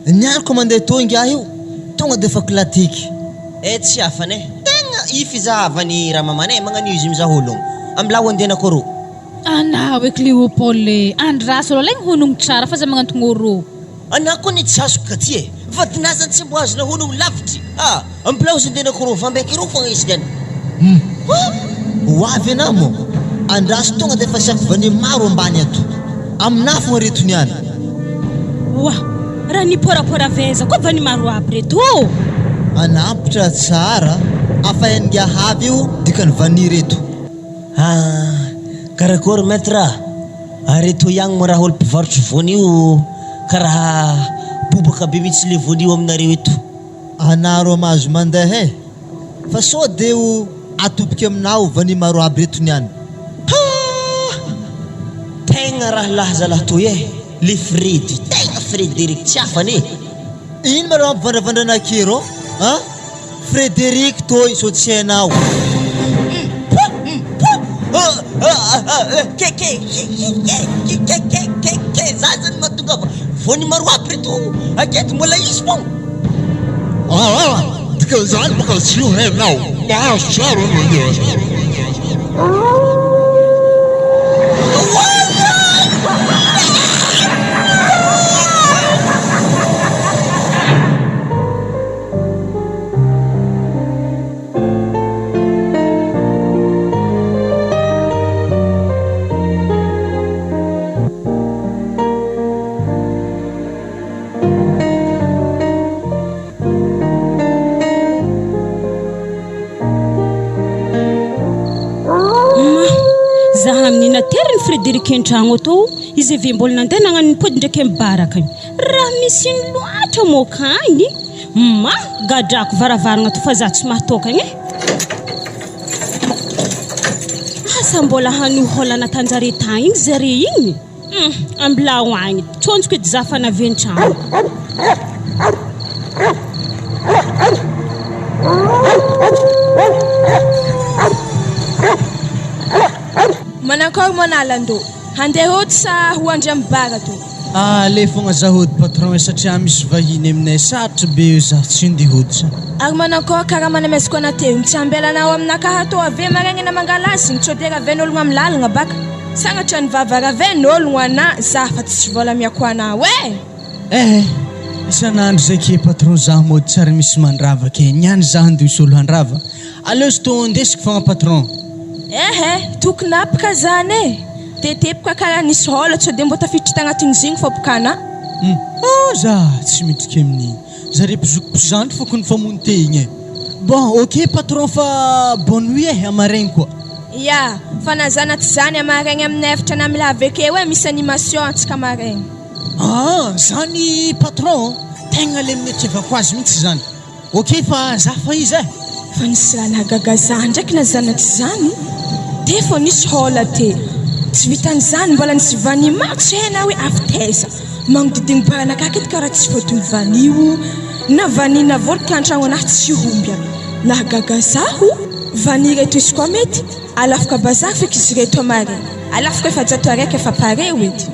Niariko mandeha tongy aho io tonga de fa klatiky. Tsy hafane. Tegna ify zahavany raha mamanay magnano izy mizaha ologno. Ambilao andena koro. anao eky Léopold andraso laigny honogno tsara fa za magnantogno rô Anako ni tsy azoko ka ty vadinazany tsy mbo azona honogno lavitry. Ambilao izy andena koro vambaiky ro fogna izy niany. Hoavy anao mo andraso tonga de fa siako vany maro ambany ato amina fogna reto niany. Wa raha ni porapora veza koa vany maro aby reto Anampitra tsara afahangia havy io dikany vany reto. Karakory maître. Areto ihany mo raha olo mpivarotro voany io karaha bobaka be mitsy le voany io aminareo eto. Anaro mahazo mandeha fa sao de o atopiky aminao vany maro aby reto niany. Tegna raha laza laha toy le Fredy tegna Frédéric tsy afany. Ino ma raha mampivandravandra kero? Frédéric toy so tsy hainao. Zazany matonga voany maro aby reto aketo mbola izy fogna. Dika zany baka tsy io hainao mahazo tsara Terny Frédéric an-tragno atao izy avy mbola nandeha nagnano nipody ndraiky amin'ny baraka igny raha misy ino loatra mo kagny gadrako varavaragna to fa za tsy mahatokagny asa mbola hanoholana tanjare tagny igny zare igny ambilao agny tsonjoko edy za fa navy an-tragno Manakory manalando handeha hody sa ho andry amin'ny bara to le fogna zahody patron satria misy vahiny aminay sarotra be za tsy ndeha hody sa ary manakory karaha manameziko anateo tsy ambelanao aminakahy atao ave maragnina mangalasiny tsy odera aven'ologno amin'ny lalagna baka sagnatra ny vavara aven'ologno ana za fa tsy vola miako anao isan'andro zay ke patron za mody tsara misy mandrava ke niany za andoisy olo handrava aleo sy to ndesiko fogna patron tokony apaka zany de tepaka karaha nisy hola tsy de mbo tafiditra tagnatin'izy igny fopokana za tsy midriky amin'igny zare mpizokopizandro foko ny famonte igny bon ok patron fa bonne nuit amaraigny koa ya fa nazana tsy zany amaraigny amin'ny efitra na milava akeo misy animation antsika amaraigny zany patron tegna le minetevako azy mihitsy zany ok fa za fa izy fa nisy raha nahagaga zany ndraiky na zanatsy zany de fa nisy hola te tsy vitan'izany mbola nisy vany maro tsy hainao hoe afteza magnodidigny barana kakety karaha tsy fotony vanio na vanina volika an-tragno anahy tsy homby nahagaga zaho vany reto izy koa mety alafaka bazary feky izy reto amare alafaka efa jato araiky efa pareo edy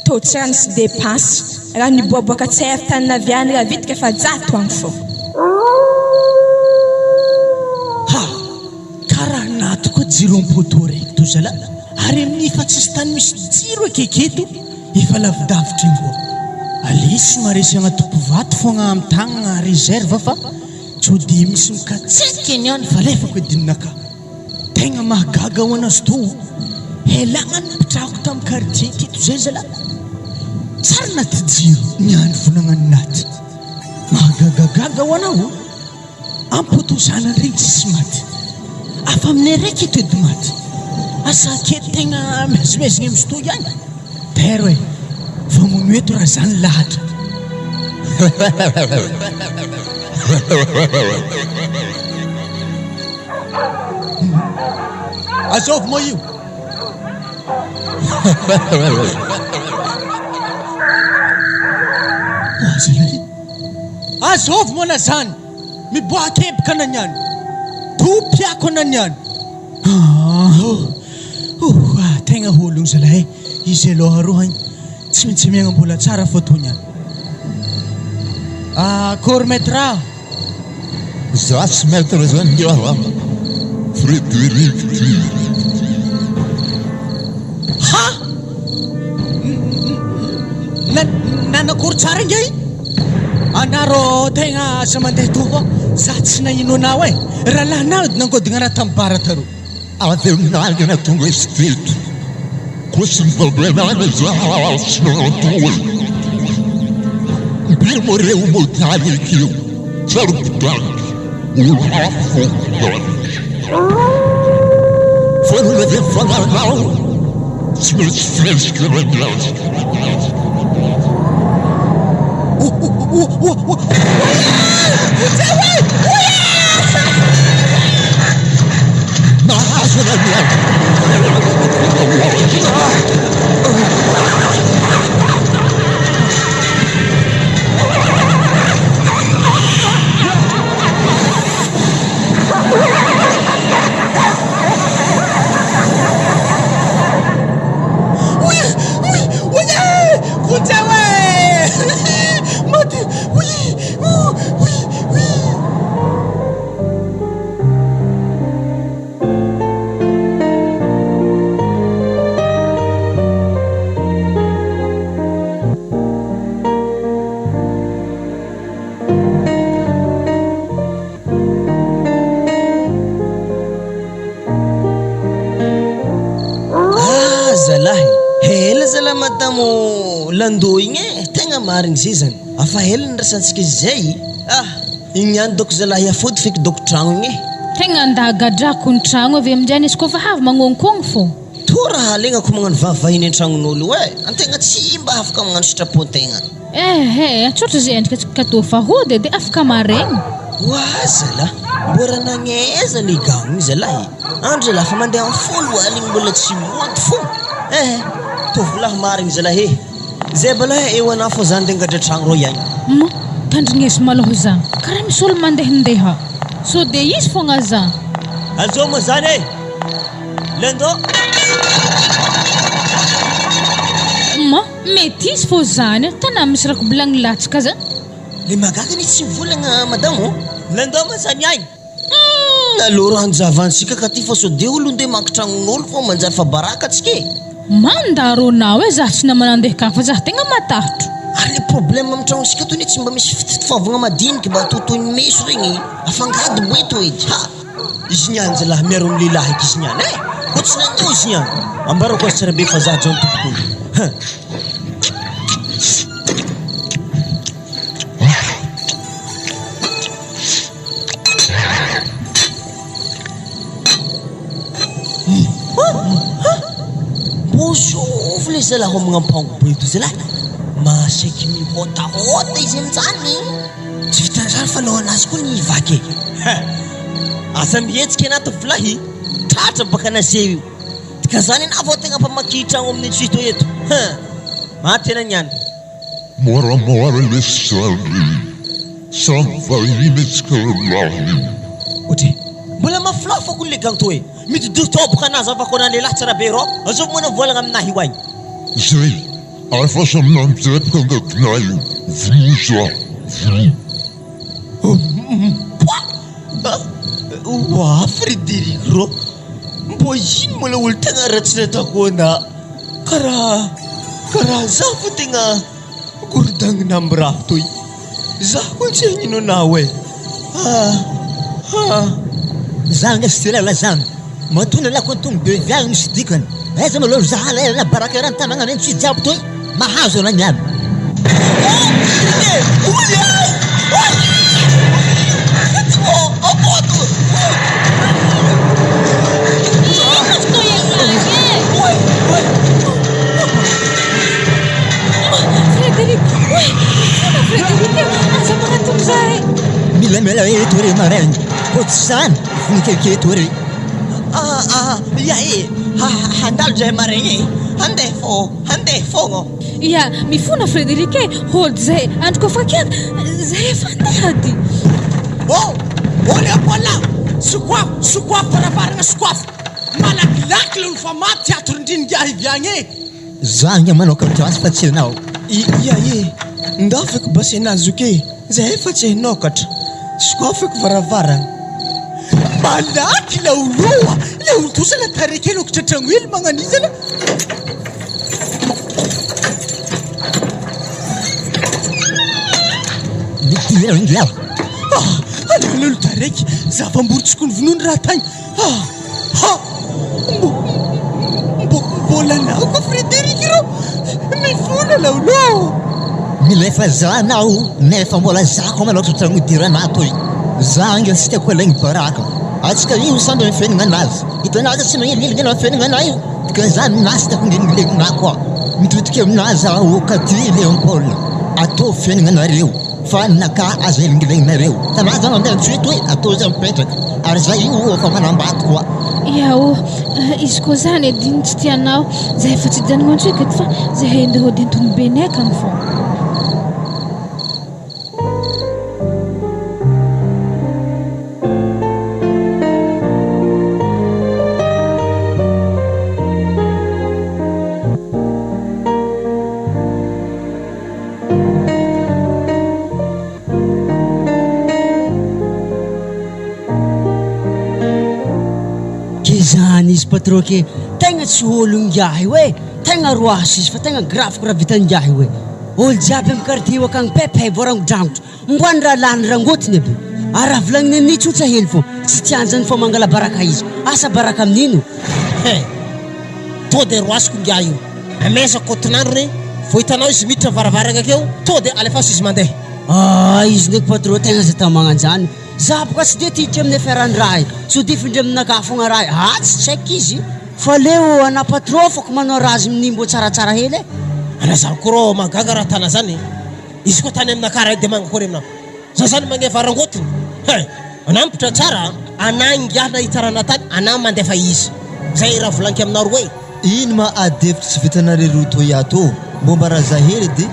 to tsy raha nisy dépense raha niboaboaka tsy hay tany naviany raha vitika efa jato agny fô jiro ampoto raiky to zala ary amin'ny fa tsisy tany misy jiro akeketo efa lavidavitra ingoa alesy maresy agnaty mpivato fogna amin'ny tagnana réserve fa tsy ho dia misy mikatseka eny any fa lefako edinaka tegna mahagaga ho anazy to helagna ny pitrahako tamin'ny quartier keto zay zala tsara naty jiro niany vonagnany naty mahagagagaga ho anao ampoto zanany regny tsisy maty afa aminay raiky eto edy maty asa kety tegna mezimezigna amin'ny sto ihany tero e fa mono eto raha zany lahatra azovy moa io azovy moa na zany miboakebika ananiany tompiako ananiany tegna ologno zalahy izy aloha rohany tsy maintsy miagna mbola tsara fotony any akory maître za tsy maître zany iaha Frédéric ty ha nanakory tsara ingay anaro tegna aza mandeha to fa za tsy nahino anao e raha lahinao edy nangodina raha tamin'ny bara taro avy amin'andry na tonga izy teto koa sy ny problemany za tsy nanatoy mbemo reo motaly akeo sarobidaky olo hafo fanona ve fananao tsy maintsy fresika ragnazy nahazo naniany landô igny e tegna marigny zay zany afa hela nirasantsika izy zay igny ihany doko zalahy afody feky doko tragno igny e tegna andahagadrako ny tragno avy aminjany izy koa fa havy magnonkogno fô to raha alegnako magnano vavahiny an-tragnon'olo e antegna tsy mba afaka magnano sitrapontegna atsotra zay endrika katô fa hody edy afaka maregny wa zalahy mbora nagneza le gagno igny zalahy andro zalahy fa mandeha amin'ny folo aligny mbola tsy mody fo tovolahy marigny zalahy zay balahy eo anao fô zany tengadra tragno ro ihany tandrigneso maloha zany karaha misy olo mandehandeha so de izy fogna za alzo moa zany e lendô mety izy fô zany tanà misy rako bilagny latsaka zany le magaga ny tsy mivolagna madamo lendô ma zany ihany aloro anjavansika ka ty fa so de olo nde manky tragnon'olo fô manjary fa baraka atsika e mandaronao e zah tsy namana andeha ka fa zah tegna matahotro ary le problème amin'ny tragnosika tony tsy mba misy fitaovagna madiniky mba totoiny meso regny afangady boeto edy izy niany zalahy miaro amin'ny lehilahy eky izy niany e ko tsy nanao izy niany ambarako azy tsara be fa zah jano tompokony Bonjour les zalahy magnampagno boeto zalahy masaiky mihôtahôta izy amin'izany tsy vitan'izany fa nao anazy koa ny vaky asa mihetsika anaty volahy tratra baka anazeo io dika zany ana vao tegna mpamaky tragno amin'ny tsito eto maty ana niany moramora le sary samy vahiny tsika lahy ohatry mbola mafilafako le gagno e mitodotao boka anazy avako ana lehilahy tsara be rô azovy moana volagna aminahy io agny zay afasa aminanjepaka angatinay voza wa Frédéric rô mbo ino mola olo tegna ratsy nataoko ana karaha zaho fa tegna gorodangina amin'ny raha toy zaho koa tsy hagnino anao e zany astylela zany matona lako antony be viagny misy dikany aiza malôha zaha lela baraka raha nytanagna reny tsy jiaby toy mahazo ana niany mila etory mareny ko tsy zany vonikekely etory ia handalo zay maregny handeha fogno ia mifona Frédéric e hôly zay andro kofa kiana zay efa andady olha lá sokoafo barabarana sokoafo malakilaky le olo fa maty teatro indrindra hiviagny e zany manao katrasy fa tsy anao ia ndao feky basy anazy oke zay efa tsy hainokatra sokoafo feky varavarana malaky la oloa le olo tosa la tareky elo kitratragno ely magnanizana alolo tareky zavambory tsokony vonony raha tagny mbola nao ko Frédéric rô mifona la olo mila efa zanao nefa mbola zako maloatra tragno idirana toy zangy sy tiako alaigny baraka atsika io samby mifenagna anazy hitanazy tsy magnililigna mifenagna ana io dika zany nasy tiako ngililigna koa mitodiky aminazy aho Katy Léopold atao fiainagna anareo fa naka aza ilingilegnareo tanazy zany andeha tsoeto hoe atao zay mipetraka ary zay io efa manambaty koa iao izy koa zany ediny tsy tianao zay efa tsy dianagna antso eky fa zay andeha hody antony beny akany fô zany izy patroke tegna tsy olo ngiahy hoe tegna roasy izy fa tegna grafiko raha vita ngiahy hoe olo jiaby amin'ny quartier io akagny pepay voarangondrangotra mboany raha lany rangotiny aby ary raha volagniny amin'ny tsotsa hely fô tsy tianjany fô mangala baraka izy asa baraka amin'ino to de roasiko ngiahy io ameza kotinandro re fo hitanao izy miditra varavarana akeo to de alefaso izy mandeha izy ndraiky patro tegna za ta magnanjany za boka tsy de tiditra amin'ny aferany raha so difindry aminaka fogna raha tsy tsaiky izy fa leo ana patro fako manao razy amin'ny mbo tsaratsara hely e anazany korô magaga raha tana zany izy koa tany aminaka raha de magnakory aminao za zany magneha varangotiny anampitra tsara ana ngiahna hitarana tany ana mandefa izy zay raha volanky aminao roe ino ma adefitra tsy vitanare roa to iato momba raha zahely de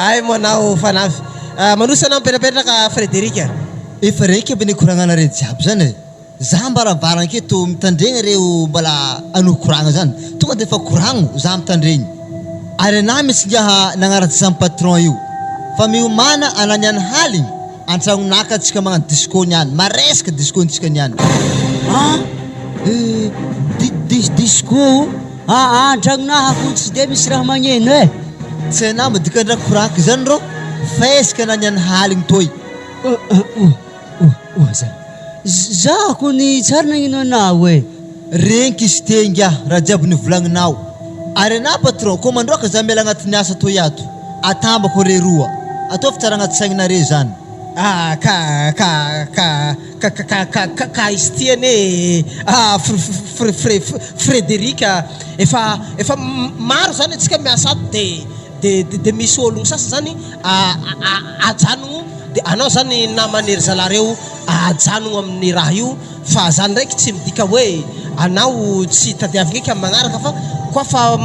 ay manao fanafy manosana mipetrapetraka Frédéric efa raiky aby nikoragnagnare jiaby zany e za mbaravaran keto mitandregna reo mbola anoho koragna zany tonga de fa koragno za mitandregny ary ana misy ngiaha nagnaratsy zany patron io fa miomana ananiany haligny antragnonaka atsika magnano disco niany maresaka disco ntsika niany disco antragnonaha ko tsy de misy raha magneno e tsy ana madikandra koraka zany rô fesaka ananiany haligny toy za ko ny tsara nagnino anao e renky izy te ngiaha raha jiaby nivolagninao ary ana patron ko mandroaka za miala agnatin'ny asa toy ato atambako re roa atao fa tsara agnaty saignanare zany ka izy tiany Frédéric efa maro zany atsika miasa ato de misy ologno sasa zany ajanogno de anao zany namanery zalareo ajanogno amin'ny raha io fa zany ndraiky tsy midika hoe anao tsy tadiavigna eky amin'ny magnaraka fa koa fa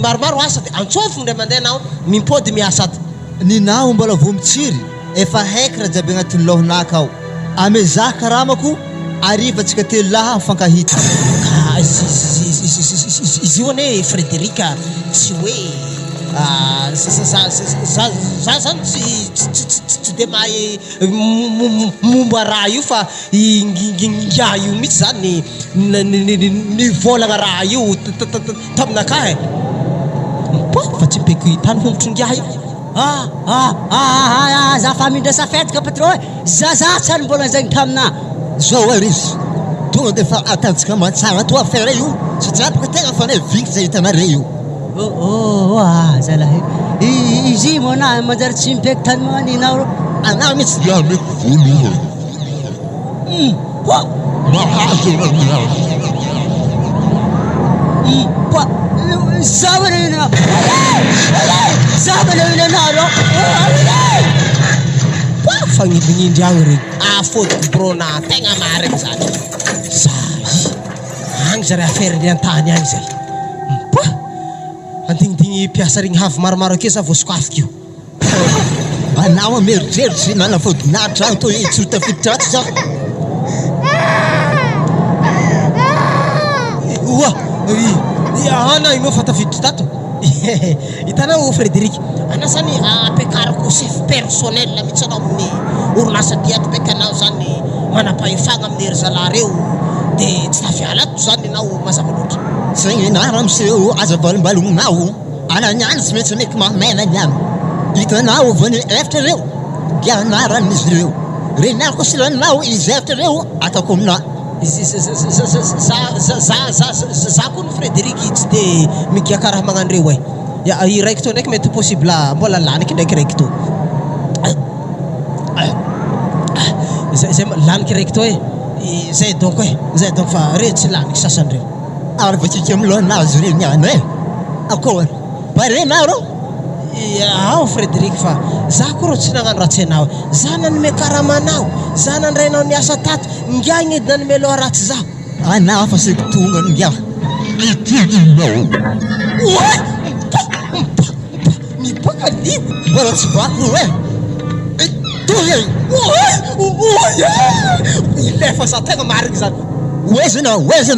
maromaro asa de antsofogno ndray mandeha anao mimpody miasa ato ninao mbola vo mitsiry efa haiky raha jiaby agnatin'ny lohonaka ao ame za karamako ariva atsika telo laha mifankahita izy io ane Frédéric tsy hoe za zany tsy de mahay momba raha io fa ngia io mihitsy zany nivolagna raha io taminaka e fa tsy mpeko tany fombotro ngia io za fa mindrasa fetika patron e zaza tsary mbola zegny tamina zao arisy tonga de fa atantsika mantsara to affaire io satria apaka tegna fanay vinky zay hitanare io zalahy izy mo na manjary tsy mipeko tany magnaninao ro anao mihitsy Ya meko voalohany mahazo ranao zavanana ro fagnilinindry agny regny afotiko brona tegna marigny zany agny zare affaire-ny antany agny zay andignidigny piasa regny havy maromaro ake sa voasokafika io anao ameritreritry nanafodinahitra agny to tsy ho tafiditra za ana io moa fa tafiditry tato hitanao Frédéric ana zany ampiakariko chef personnel mihitsy anao amin'ny orinasa diaty beka anao zany manam-pahefagna amin'ny ery zalahy reo de tsy tafiala ato zany anao mazava loatra zegny nara amseo aza valimbalogninao ananiany tsy maintsy meky mamena niany hitanao vany efitra reo gianaran'izy reo renako silaninao izy efitra reo atako amina za koa ny Frédéric tsy de migia karaha magnano reo e i raiky to ndraiky mety possible mbola laniky ndraikiraiky to zay laniky raiky to e zay donc fa re tsy laniky sasany reo ary vakika amilohanazy regny any e akory parenao rô ao Frédéric fa za koa rô tsy nagnano ratsy anao za nanome karamanao za nandrainao niasa tato ngia gn'edy nanome loha ratsy za anao fa seko tonga ngia itidinao mipaka ni mbola tsy vako ro e toy ilefa za tegna marigny zany oezinao oeza